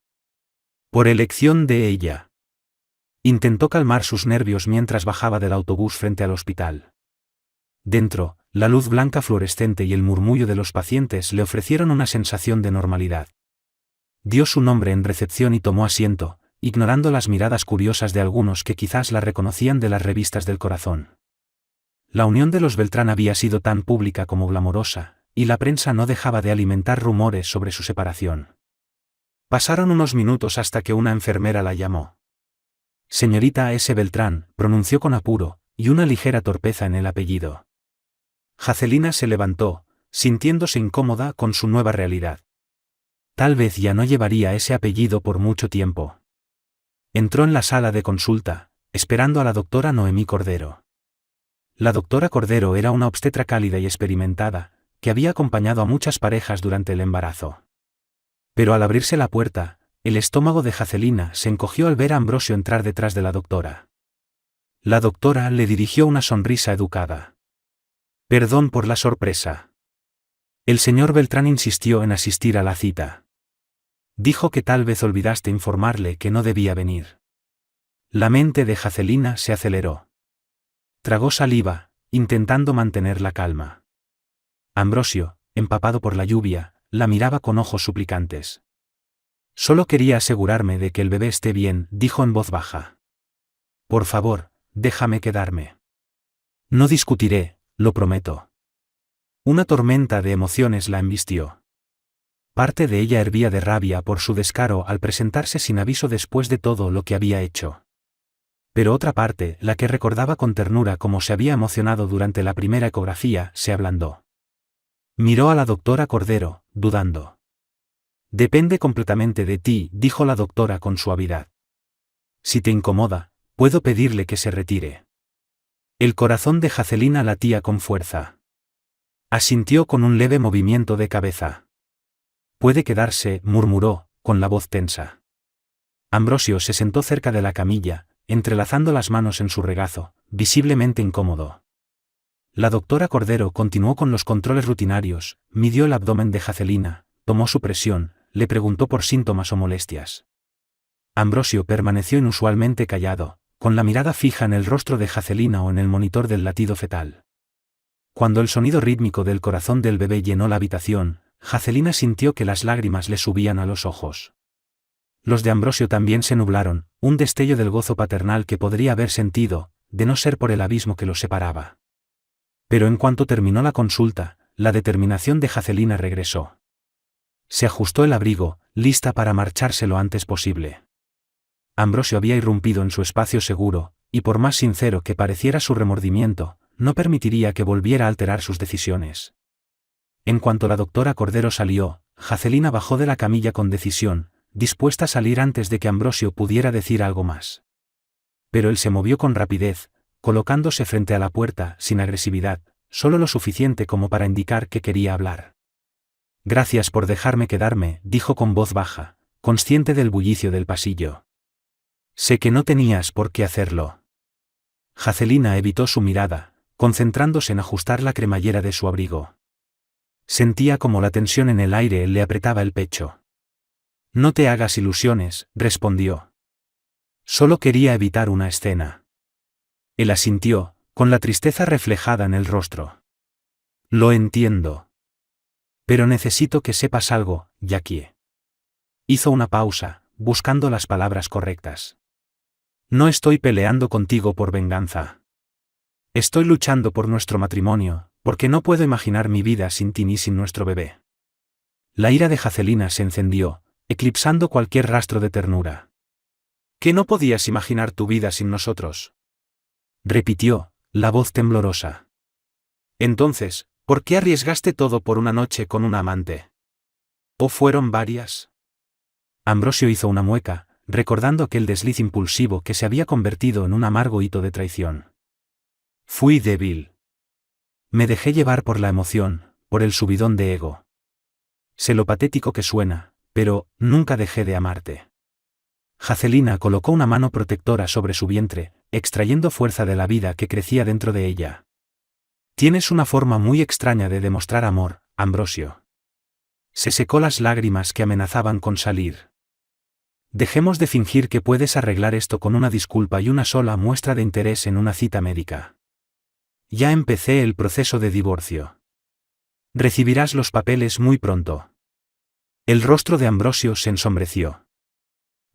Por elección de ella. Intentó calmar sus nervios mientras bajaba del autobús frente al hospital. Dentro, la luz blanca fluorescente y el murmullo de los pacientes le ofrecieron una sensación de normalidad. Dio su nombre en recepción y tomó asiento, ignorando las miradas curiosas de algunos que quizás la reconocían de las revistas del corazón. La unión de los Beltrán había sido tan pública como glamorosa, y la prensa no dejaba de alimentar rumores sobre su separación. Pasaron unos minutos hasta que una enfermera la llamó. Señorita S. Beltrán, pronunció con apuro, y una ligera torpeza en el apellido. Jacqueline se levantó, sintiéndose incómoda con su nueva realidad. Tal vez ya no llevaría ese apellido por mucho tiempo. Entró en la sala de consulta, esperando a la doctora Noemí Cordero. La doctora Cordero era una obstetra cálida y experimentada, que había acompañado a muchas parejas durante el embarazo. Pero al abrirse la puerta, el estómago de Jacqueline se encogió al ver a Ambrosio entrar detrás de la doctora. La doctora le dirigió una sonrisa educada. Perdón por la sorpresa. El señor Beltrán insistió en asistir a la cita. Dijo que tal vez olvidaste informarle que no debía venir. La mente de Jacqueline se aceleró. Tragó saliva, intentando mantener la calma. Ambrosio, empapado por la lluvia, la miraba con ojos suplicantes. Solo quería asegurarme de que el bebé esté bien, dijo en voz baja. Por favor, déjame quedarme. No discutiré, lo prometo. Una tormenta de emociones la embistió. Parte de ella hervía de rabia por su descaro al presentarse sin aviso después de todo lo que había hecho. Pero otra parte, la que recordaba con ternura cómo se había emocionado durante la primera ecografía, se ablandó. Miró a la doctora Cordero, dudando. Depende completamente de ti, dijo la doctora con suavidad. Si te incomoda, puedo pedirle que se retire. El corazón de Jacqueline latía con fuerza. Asintió con un leve movimiento de cabeza. Puede quedarse, murmuró, con la voz tensa. Ambrosio se sentó cerca de la camilla, entrelazando las manos en su regazo, visiblemente incómodo. La doctora Cordero continuó con los controles rutinarios, midió el abdomen de Jacqueline, tomó su presión, le preguntó por síntomas o molestias. Ambrosio permaneció inusualmente callado, con la mirada fija en el rostro de Jacqueline o en el monitor del latido fetal. Cuando el sonido rítmico del corazón del bebé llenó la habitación, Jacqueline sintió que las lágrimas le subían a los ojos. Los de Ambrosio también se nublaron, un destello del gozo paternal que podría haber sentido, de no ser por el abismo que los separaba. Pero en cuanto terminó la consulta, la determinación de Jacqueline regresó. Se ajustó el abrigo, lista para marcharse lo antes posible. Ambrosio había irrumpido en su espacio seguro, y por más sincero que pareciera su remordimiento, no permitiría que volviera a alterar sus decisiones. En cuanto la doctora Cordero salió, Jacqueline bajó de la camilla con decisión, dispuesta a salir antes de que Ambrosio pudiera decir algo más. Pero él se movió con rapidez, colocándose frente a la puerta, sin agresividad, solo lo suficiente como para indicar que quería hablar. Gracias por dejarme quedarme, dijo con voz baja, consciente del bullicio del pasillo. Sé que no tenías por qué hacerlo. Jacqueline evitó su mirada, concentrándose en ajustar la cremallera de su abrigo. Sentía como la tensión en el aire le apretaba el pecho. No te hagas ilusiones, respondió. Solo quería evitar una escena. Él asintió, con la tristeza reflejada en el rostro. Lo entiendo. Pero necesito que sepas algo, Jackie. Hizo una pausa, buscando las palabras correctas. No estoy peleando contigo por venganza. Estoy luchando por nuestro matrimonio, porque no puedo imaginar mi vida sin ti ni sin nuestro bebé. La ira de Jacqueline se encendió, eclipsando cualquier rastro de ternura. ¿Que no podías imaginar tu vida sin nosotros? Repitió, la voz temblorosa. Entonces, ¿por qué arriesgaste todo por una noche con una amante? ¿O fueron varias? Ambrosio hizo una mueca, recordando aquel desliz impulsivo que se había convertido en un amargo hito de traición. Fui débil. Me dejé llevar por la emoción, por el subidón de ego. Sé lo patético que suena, pero nunca dejé de amarte. Jacqueline colocó una mano protectora sobre su vientre, extrayendo fuerza de la vida que crecía dentro de ella. Tienes una forma muy extraña de demostrar amor, Ambrosio. Se secó las lágrimas que amenazaban con salir. Dejemos de fingir que puedes arreglar esto con una disculpa y una sola muestra de interés en una cita médica. Ya empecé el proceso de divorcio. Recibirás los papeles muy pronto. El rostro de Ambrosio se ensombreció.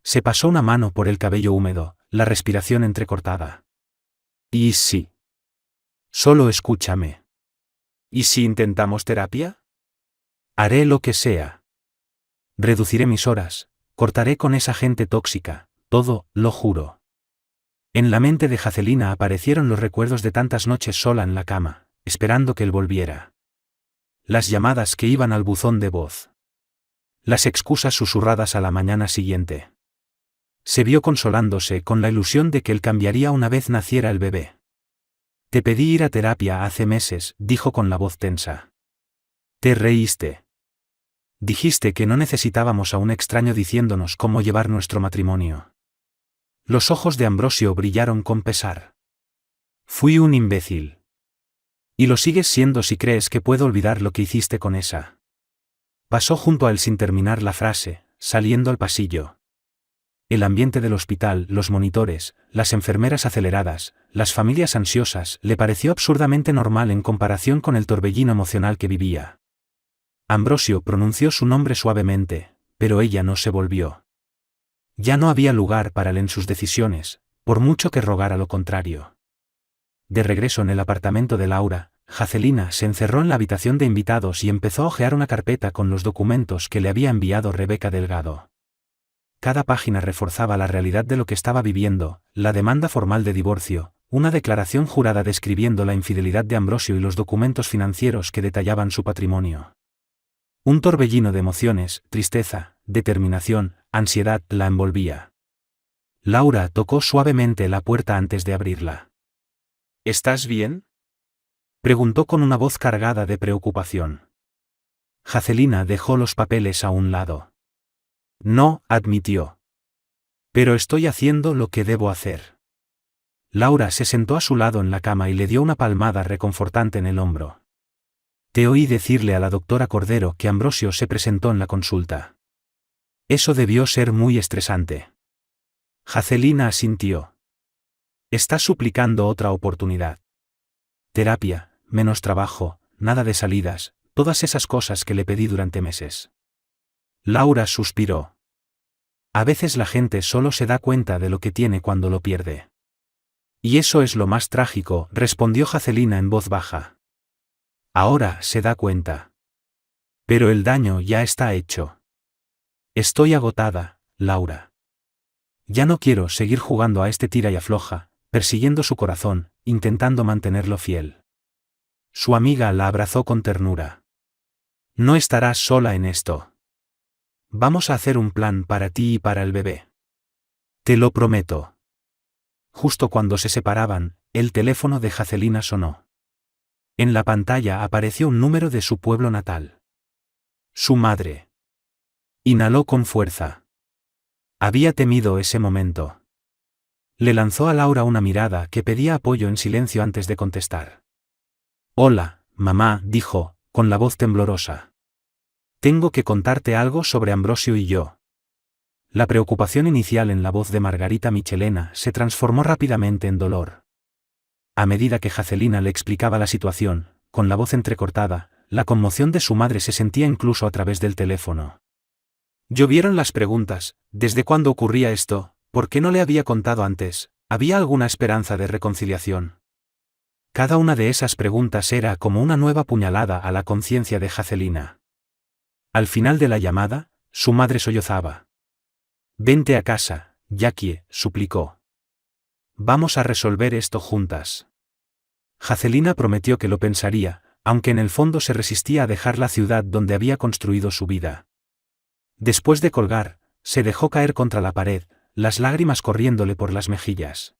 Se pasó una mano por el cabello húmedo, la respiración entrecortada. ¿Y si? Solo escúchame. ¿Y si intentamos terapia? Haré lo que sea. Reduciré mis horas, cortaré con esa gente tóxica, todo, lo juro. En la mente de Jacqueline aparecieron los recuerdos de tantas noches sola en la cama, esperando que él volviera. Las llamadas que iban al buzón de voz. Las excusas susurradas a la mañana siguiente. Se vio consolándose con la ilusión de que él cambiaría una vez naciera el bebé. Te pedí ir a terapia hace meses, dijo con la voz tensa. Te reíste. Dijiste que no necesitábamos a un extraño diciéndonos cómo llevar nuestro matrimonio. Los ojos de Ambrosio brillaron con pesar. Fui un imbécil. Y lo sigues siendo si crees que puedo olvidar lo que hiciste con esa. Pasó junto a él sin terminar la frase, saliendo al pasillo. El ambiente del hospital, los monitores, las enfermeras aceleradas, las familias ansiosas, le pareció absurdamente normal en comparación con el torbellino emocional que vivía. Ambrosio pronunció su nombre suavemente, pero ella no se volvió. Ya no había lugar para él en sus decisiones, por mucho que rogara lo contrario. De regreso en el apartamento de Laura, Jacqueline se encerró en la habitación de invitados y empezó a hojear una carpeta con los documentos que le había enviado Rebeca Delgado. Cada página reforzaba la realidad de lo que estaba viviendo, la demanda formal de divorcio, una declaración jurada describiendo la infidelidad de Ambrosio y los documentos financieros que detallaban su patrimonio. Un torbellino de emociones, tristeza, determinación, ansiedad la envolvía. Laura tocó suavemente la puerta antes de abrirla. ¿Estás bien?, preguntó con una voz cargada de preocupación. Jacqueline dejó los papeles a un lado. No, admitió. Pero estoy haciendo lo que debo hacer. Laura se sentó a su lado en la cama y le dio una palmada reconfortante en el hombro. Te oí decirle a la doctora Cordero que Ambrosio se presentó en la consulta. Eso debió ser muy estresante. Jacqueline asintió. Estás suplicando otra oportunidad. Terapia, menos trabajo, nada de salidas, todas esas cosas que le pedí durante meses. Laura suspiró. A veces la gente solo se da cuenta de lo que tiene cuando lo pierde. Y eso es lo más trágico, respondió Jacqueline en voz baja. Ahora se da cuenta. Pero el daño ya está hecho. Estoy agotada, Laura. Ya no quiero seguir jugando a este tira y afloja, persiguiendo su corazón, intentando mantenerlo fiel. Su amiga la abrazó con ternura. No estarás sola en esto. Vamos a hacer un plan para ti y para el bebé. Te lo prometo. Justo cuando se separaban, el teléfono de Jacqueline sonó. En la pantalla apareció un número de su pueblo natal. Su madre. Inhaló con fuerza. Había temido ese momento. Le lanzó a Laura una mirada que pedía apoyo en silencio antes de contestar. Hola, mamá, dijo, con la voz temblorosa. Tengo que contarte algo sobre Ambrosio y yo. La preocupación inicial en la voz de Margarita Michelena se transformó rápidamente en dolor. A medida que Jacqueline le explicaba la situación, con la voz entrecortada, la conmoción de su madre se sentía incluso a través del teléfono. Llovieron las preguntas: ¿desde cuándo ocurría esto? ¿Por qué no le había contado antes? ¿Había alguna esperanza de reconciliación? Cada una de esas preguntas era como una nueva puñalada a la conciencia de Jacqueline. Al final de la llamada, su madre sollozaba. Vente a casa, Jackie, suplicó. Vamos a resolver esto juntas. Jacqueline prometió que lo pensaría, aunque en el fondo se resistía a dejar la ciudad donde había construido su vida. Después de colgar, se dejó caer contra la pared, las lágrimas corriéndole por las mejillas.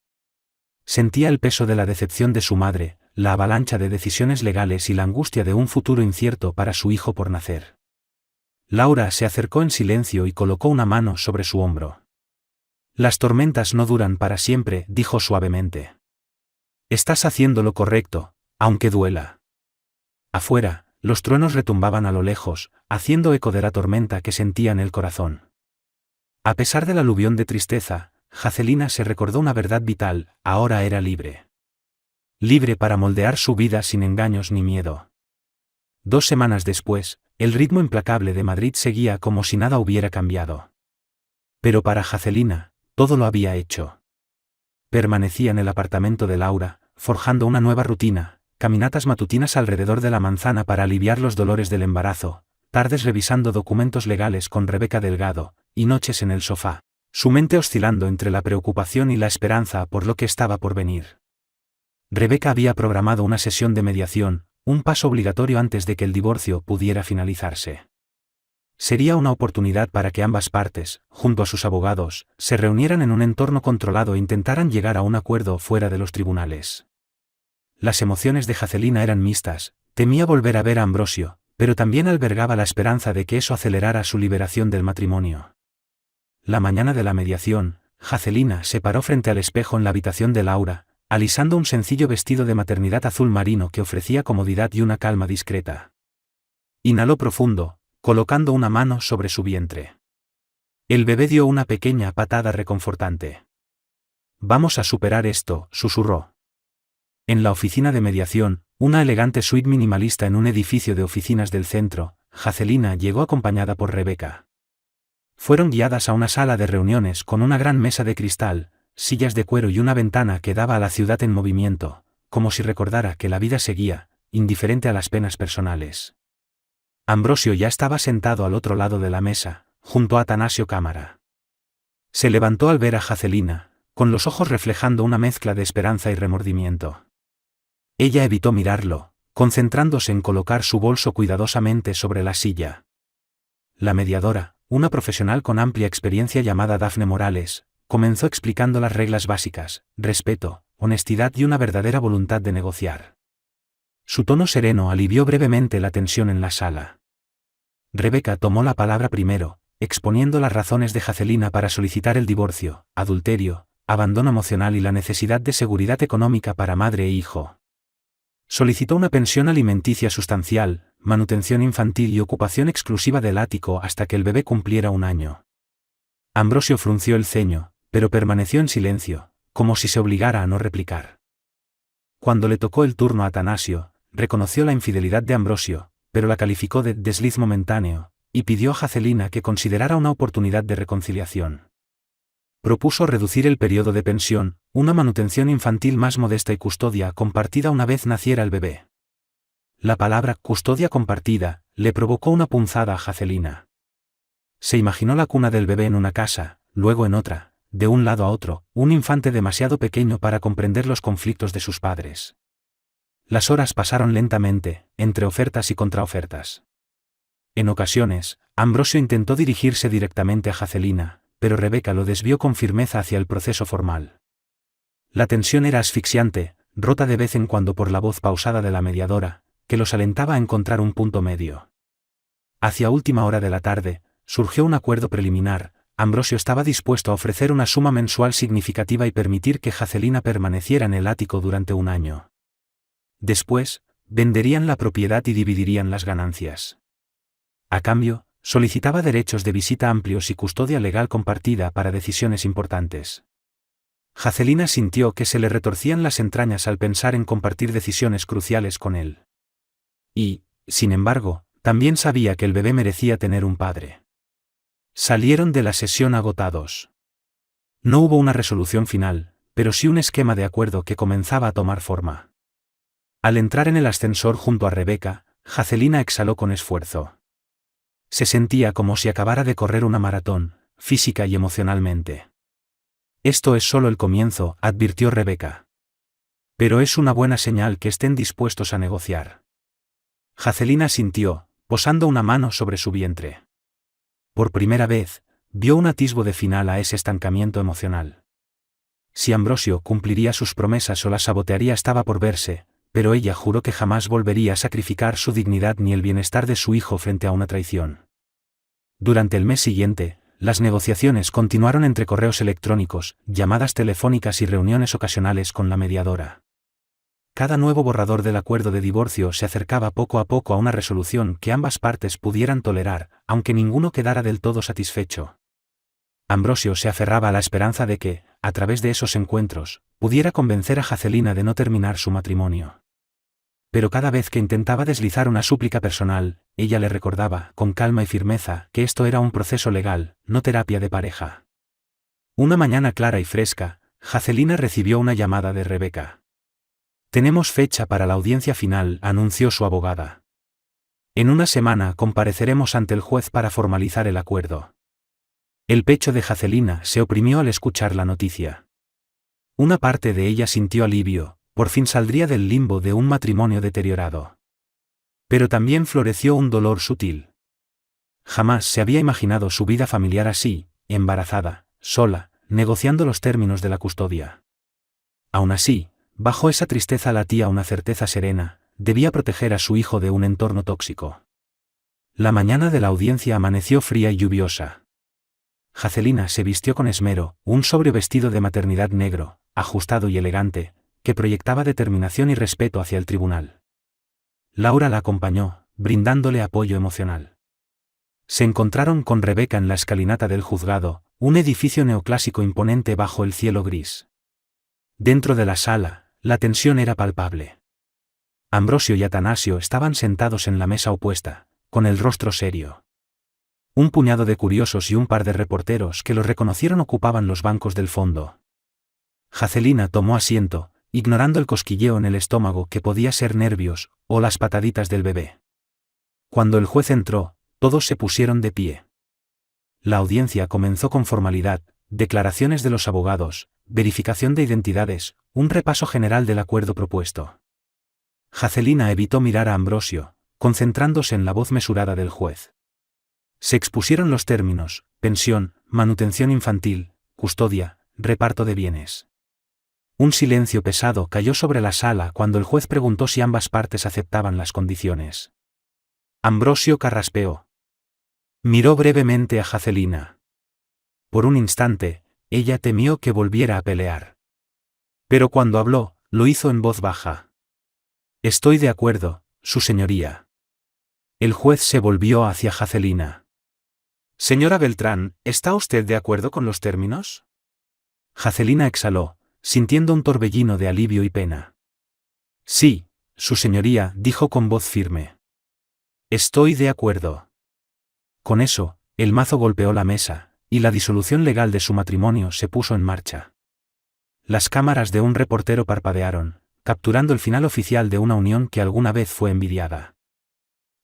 Sentía el peso de la decepción de su madre, la avalancha de decisiones legales y la angustia de un futuro incierto para su hijo por nacer. Laura se acercó en silencio y colocó una mano sobre su hombro. Las tormentas no duran para siempre, dijo suavemente. Estás haciendo lo correcto, aunque duela. Afuera, los truenos retumbaban a lo lejos, haciendo eco de la tormenta que sentía en el corazón. A pesar del aluvión de tristeza, Jacqueline se recordó una verdad vital: ahora era libre. Libre para moldear su vida sin engaños ni miedo. 2 semanas después, el ritmo implacable de Madrid seguía como si nada hubiera cambiado. Pero para Jacqueline, todo lo había hecho. Permanecía en el apartamento de Laura, forjando una nueva rutina, caminatas matutinas alrededor de la manzana para aliviar los dolores del embarazo, tardes revisando documentos legales con Rebeca Delgado, y noches en el sofá, su mente oscilando entre la preocupación y la esperanza por lo que estaba por venir. Rebeca había programado una sesión de mediación, un paso obligatorio antes de que el divorcio pudiera finalizarse. Sería una oportunidad para que ambas partes, junto a sus abogados, se reunieran en un entorno controlado e intentaran llegar a un acuerdo fuera de los tribunales. Las emociones de Jacqueline eran mixtas, temía volver a ver a Ambrosio, pero también albergaba la esperanza de que eso acelerara su liberación del matrimonio. La mañana de la mediación, Jacqueline se paró frente al espejo en la habitación de Laura, alisando un sencillo vestido de maternidad azul marino que ofrecía comodidad y una calma discreta. Inhaló profundo, colocando una mano sobre su vientre. El bebé dio una pequeña patada reconfortante. Vamos a superar esto, susurró. En la oficina de mediación, una elegante suite minimalista en un edificio de oficinas del centro, Jacqueline llegó acompañada por Rebeca. Fueron guiadas a una sala de reuniones con una gran mesa de cristal, sillas de cuero y una ventana que daba a la ciudad en movimiento, como si recordara que la vida seguía, indiferente a las penas personales. Ambrosio ya estaba sentado al otro lado de la mesa, junto a Atanasio Cámara. Se levantó al ver a Jacqueline, con los ojos reflejando una mezcla de esperanza y remordimiento. Ella evitó mirarlo, concentrándose en colocar su bolso cuidadosamente sobre la silla. La mediadora, una profesional con amplia experiencia llamada Dafne Morales, comenzó explicando las reglas básicas: respeto, honestidad y una verdadera voluntad de negociar. Su tono sereno alivió brevemente la tensión en la sala. Rebecca tomó la palabra primero, exponiendo las razones de Jacqueline para solicitar el divorcio: adulterio, abandono emocional y la necesidad de seguridad económica para madre e hijo. Solicitó una pensión alimenticia sustancial, manutención infantil y ocupación exclusiva del ático hasta que el bebé cumpliera 1 año. Ambrosio frunció el ceño, pero permaneció en silencio, como si se obligara a no replicar. Cuando le tocó el turno a Atanasio, reconoció la infidelidad de Ambrosio, pero la calificó de desliz momentáneo, y pidió a Jacqueline que considerara una oportunidad de reconciliación. Propuso reducir el periodo de pensión, una manutención infantil más modesta y custodia compartida una vez naciera el bebé. La palabra custodia compartida le provocó una punzada a Jacqueline. Se imaginó la cuna del bebé en una casa, luego en otra, de un lado a otro, un infante demasiado pequeño para comprender los conflictos de sus padres. Las horas pasaron lentamente, entre ofertas y contraofertas. En ocasiones, Ambrosio intentó dirigirse directamente a Jacqueline, pero Rebecca lo desvió con firmeza hacia el proceso formal. La tensión era asfixiante, rota de vez en cuando por la voz pausada de la mediadora, que los alentaba a encontrar un punto medio. Hacia última hora de la tarde, surgió un acuerdo preliminar. Ambrosio estaba dispuesto a ofrecer una suma mensual significativa y permitir que Jacqueline permaneciera en el ático durante 1 año. Después, venderían la propiedad y dividirían las ganancias. A cambio, solicitaba derechos de visita amplios y custodia legal compartida para decisiones importantes. Jacqueline sintió que se le retorcían las entrañas al pensar en compartir decisiones cruciales con él. Y, sin embargo, también sabía que el bebé merecía tener un padre. Salieron de la sesión agotados. No hubo una resolución final, pero sí un esquema de acuerdo que comenzaba a tomar forma. Al entrar en el ascensor junto a Rebecca, Jacqueline exhaló con esfuerzo. Se sentía como si acabara de correr una maratón, física y emocionalmente. Esto es solo el comienzo, advirtió Rebecca. Pero es una buena señal que estén dispuestos a negociar. Jacqueline asintió, posando una mano sobre su vientre. Por primera vez, vio un atisbo de final a ese estancamiento emocional. Si Ambrosio cumpliría sus promesas o las sabotearía estaba por verse, pero ella juró que jamás volvería a sacrificar su dignidad ni el bienestar de su hijo frente a una traición. Durante el mes siguiente, las negociaciones continuaron entre correos electrónicos, llamadas telefónicas y reuniones ocasionales con la mediadora. Cada nuevo borrador del acuerdo de divorcio se acercaba poco a poco a una resolución que ambas partes pudieran tolerar, aunque ninguno quedara del todo satisfecho. Ambrosio se aferraba a la esperanza de que, a través de esos encuentros, pudiera convencer a Jacqueline de no terminar su matrimonio. Pero cada vez que intentaba deslizar una súplica personal, ella le recordaba, con calma y firmeza, que esto era un proceso legal, no terapia de pareja. Una mañana clara y fresca, Jacqueline recibió una llamada de Rebecca. «Tenemos fecha para la audiencia final», anunció su abogada. «En 1 semana compareceremos ante el juez para formalizar el acuerdo». El pecho de Jacqueline se oprimió al escuchar la noticia. Una parte de ella sintió alivio, por fin saldría del limbo de un matrimonio deteriorado. Pero también floreció un dolor sutil. Jamás se había imaginado su vida familiar así, embarazada, sola, negociando los términos de la custodia. Aún así, bajo esa tristeza latía una certeza serena: debía proteger a su hijo de un entorno tóxico. La mañana de la audiencia amaneció fría y lluviosa. Jacqueline se vistió con esmero, un sobrio vestido de maternidad negro, ajustado y elegante, que proyectaba determinación y respeto hacia el tribunal. Laura la acompañó, brindándole apoyo emocional. Se encontraron con Rebecca en la escalinata del juzgado, un edificio neoclásico imponente bajo el cielo gris. Dentro de la sala, la tensión era palpable. Ambrosio y Atanasio estaban sentados en la mesa opuesta, con el rostro serio. Un puñado de curiosos y un par de reporteros que los reconocieron ocupaban los bancos del fondo. Jacqueline tomó asiento, ignorando el cosquilleo en el estómago que podía ser nervios, o las pataditas del bebé. Cuando el juez entró, todos se pusieron de pie. La audiencia comenzó con formalidad, declaraciones de los abogados, verificación de identidades, un repaso general del acuerdo propuesto. Jacqueline evitó mirar a Ambrosio, concentrándose en la voz mesurada del juez. Se expusieron los términos: pensión, manutención infantil, custodia, reparto de bienes. Un silencio pesado cayó sobre la sala cuando el juez preguntó si ambas partes aceptaban las condiciones. Ambrosio carraspeó. Miró brevemente a Jacquelina. Por un instante, ella temió que volviera a pelear. Pero cuando habló, lo hizo en voz baja. Estoy de acuerdo, su señoría. El juez se volvió hacia Jacquelina. Señora Beltrán, ¿está usted de acuerdo con los términos? Jacquelina exhaló, sintiendo un torbellino de alivio y pena. Sí, su señoría, dijo con voz firme. Estoy de acuerdo. Con eso, el mazo golpeó la mesa, y la disolución legal de su matrimonio se puso en marcha. Las cámaras de un reportero parpadearon, capturando el final oficial de una unión que alguna vez fue envidiada.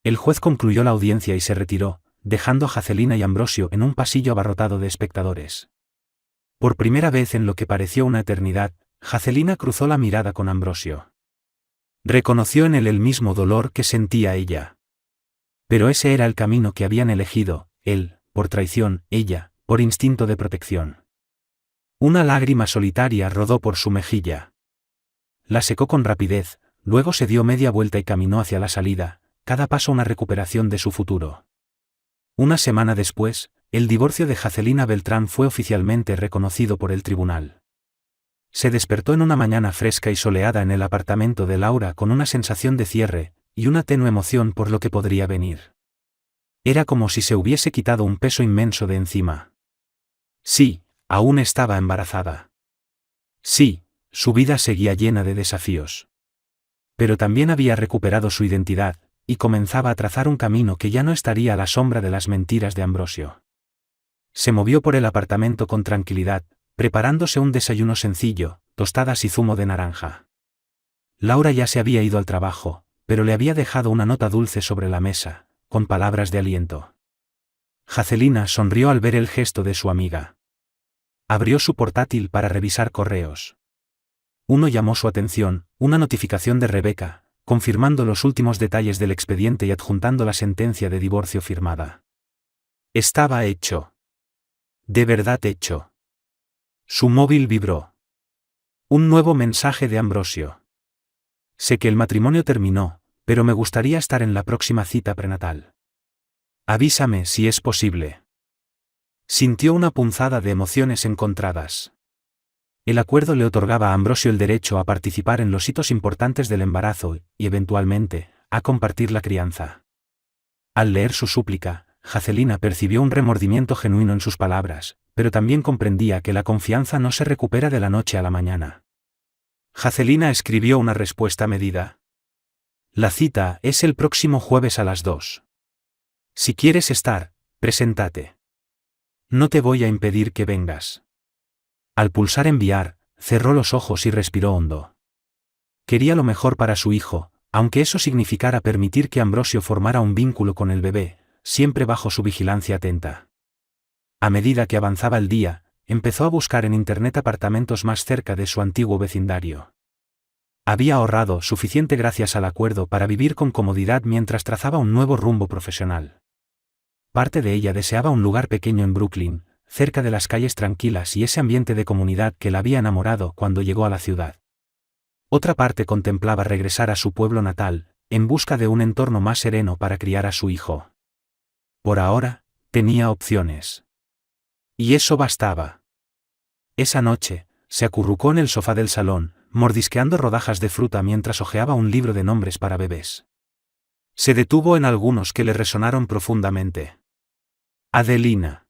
El juez concluyó la audiencia y se retiró, dejando a Jacquelina y Ambrosio en un pasillo abarrotado de espectadores. Por primera vez en lo que pareció una eternidad, Jacquelina cruzó la mirada con Ambrosio. Reconoció en él el mismo dolor que sentía ella. Pero ese era el camino que habían elegido, él, por traición, ella, por instinto de protección. Una lágrima solitaria rodó por su mejilla. La secó con rapidez, luego se dio media vuelta y caminó hacia la salida, cada paso una recuperación de su futuro. Una semana después, el divorcio de Jacquelina Beltrán fue oficialmente reconocido por el tribunal. Se despertó en una mañana fresca y soleada en el apartamento de Laura con una sensación de cierre, y una tenue emoción por lo que podría venir. Era como si se hubiese quitado un peso inmenso de encima. Sí, aún estaba embarazada. Sí, su vida seguía llena de desafíos. Pero también había recuperado su identidad, y comenzaba a trazar un camino que ya no estaría a la sombra de las mentiras de Ambrosio. Se movió por el apartamento con tranquilidad, preparándose un desayuno sencillo, tostadas y zumo de naranja. Laura ya se había ido al trabajo, pero le había dejado una nota dulce sobre la mesa, con palabras de aliento. Jacquelina sonrió al ver el gesto de su amiga. Abrió su portátil para revisar correos. Uno llamó su atención, una notificación de Rebeca, confirmando los últimos detalles del expediente y adjuntando la sentencia de divorcio firmada. Estaba hecho. De verdad hecho. Su móvil vibró. Un nuevo mensaje de Ambrosio. Sé que el matrimonio terminó, pero me gustaría estar en la próxima cita prenatal. Avísame si es posible. Sintió una punzada de emociones encontradas. El acuerdo le otorgaba a Ambrosio el derecho a participar en los hitos importantes del embarazo y, eventualmente, a compartir la crianza. Al leer su súplica, Jacquelina percibió un remordimiento genuino en sus palabras, pero también comprendía que la confianza no se recupera de la noche a la mañana. Jacquelina escribió una respuesta medida. La cita es el próximo jueves a las 2. Si quieres estar, preséntate. No te voy a impedir que vengas. Al pulsar enviar, cerró los ojos y respiró hondo. Quería lo mejor para su hijo, aunque eso significara permitir que Ambrosio formara un vínculo con el bebé, siempre bajo su vigilancia atenta. A medida que avanzaba el día, empezó a buscar en internet apartamentos más cerca de su antiguo vecindario. Había ahorrado suficiente gracias al acuerdo para vivir con comodidad mientras trazaba un nuevo rumbo profesional. Parte de ella deseaba un lugar pequeño en Brooklyn, cerca de las calles tranquilas y ese ambiente de comunidad que la había enamorado cuando llegó a la ciudad. Otra parte contemplaba regresar a su pueblo natal, en busca de un entorno más sereno para criar a su hijo. Por ahora, tenía opciones. Y eso bastaba. Esa noche, se acurrucó en el sofá del salón, mordisqueando rodajas de fruta mientras hojeaba un libro de nombres para bebés. Se detuvo en algunos que le resonaron profundamente. Adelina.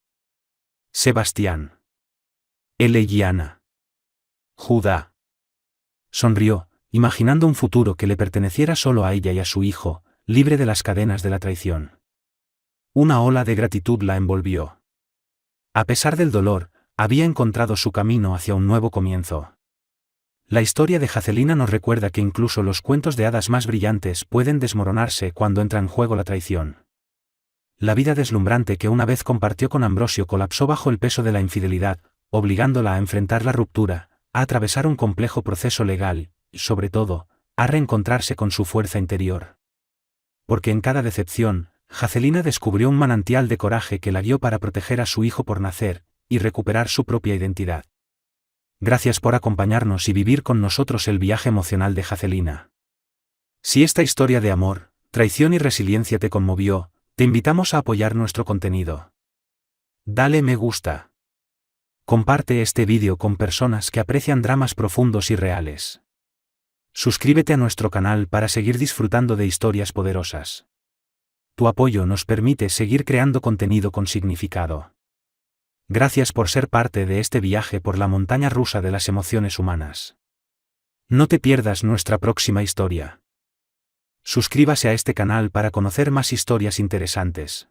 Sebastián. Elegiana. Judá. Sonrió, imaginando un futuro que le perteneciera solo a ella y a su hijo, libre de las cadenas de la traición. Una ola de gratitud la envolvió. A pesar del dolor, había encontrado su camino hacia un nuevo comienzo. La historia de Jacquelina nos recuerda que incluso los cuentos de hadas más brillantes pueden desmoronarse cuando entra en juego la traición. La vida deslumbrante que una vez compartió con Ambrosio colapsó bajo el peso de la infidelidad, obligándola a enfrentar la ruptura, a atravesar un complejo proceso legal, y, sobre todo, a reencontrarse con su fuerza interior. Porque en cada decepción, Jacquelina descubrió un manantial de coraje que la guió para proteger a su hijo por nacer, y recuperar su propia identidad. Gracias por acompañarnos y vivir con nosotros el viaje emocional de Hazelina. Si esta historia de amor, traición y resiliencia te conmovió, te invitamos a apoyar nuestro contenido. Dale me gusta. Comparte este vídeo con personas que aprecian dramas profundos y reales. Suscríbete a nuestro canal para seguir disfrutando de historias poderosas. Tu apoyo nos permite seguir creando contenido con significado. Gracias por ser parte de este viaje por la montaña rusa de las emociones humanas. No te pierdas nuestra próxima historia. Suscríbase a este canal para conocer más historias interesantes.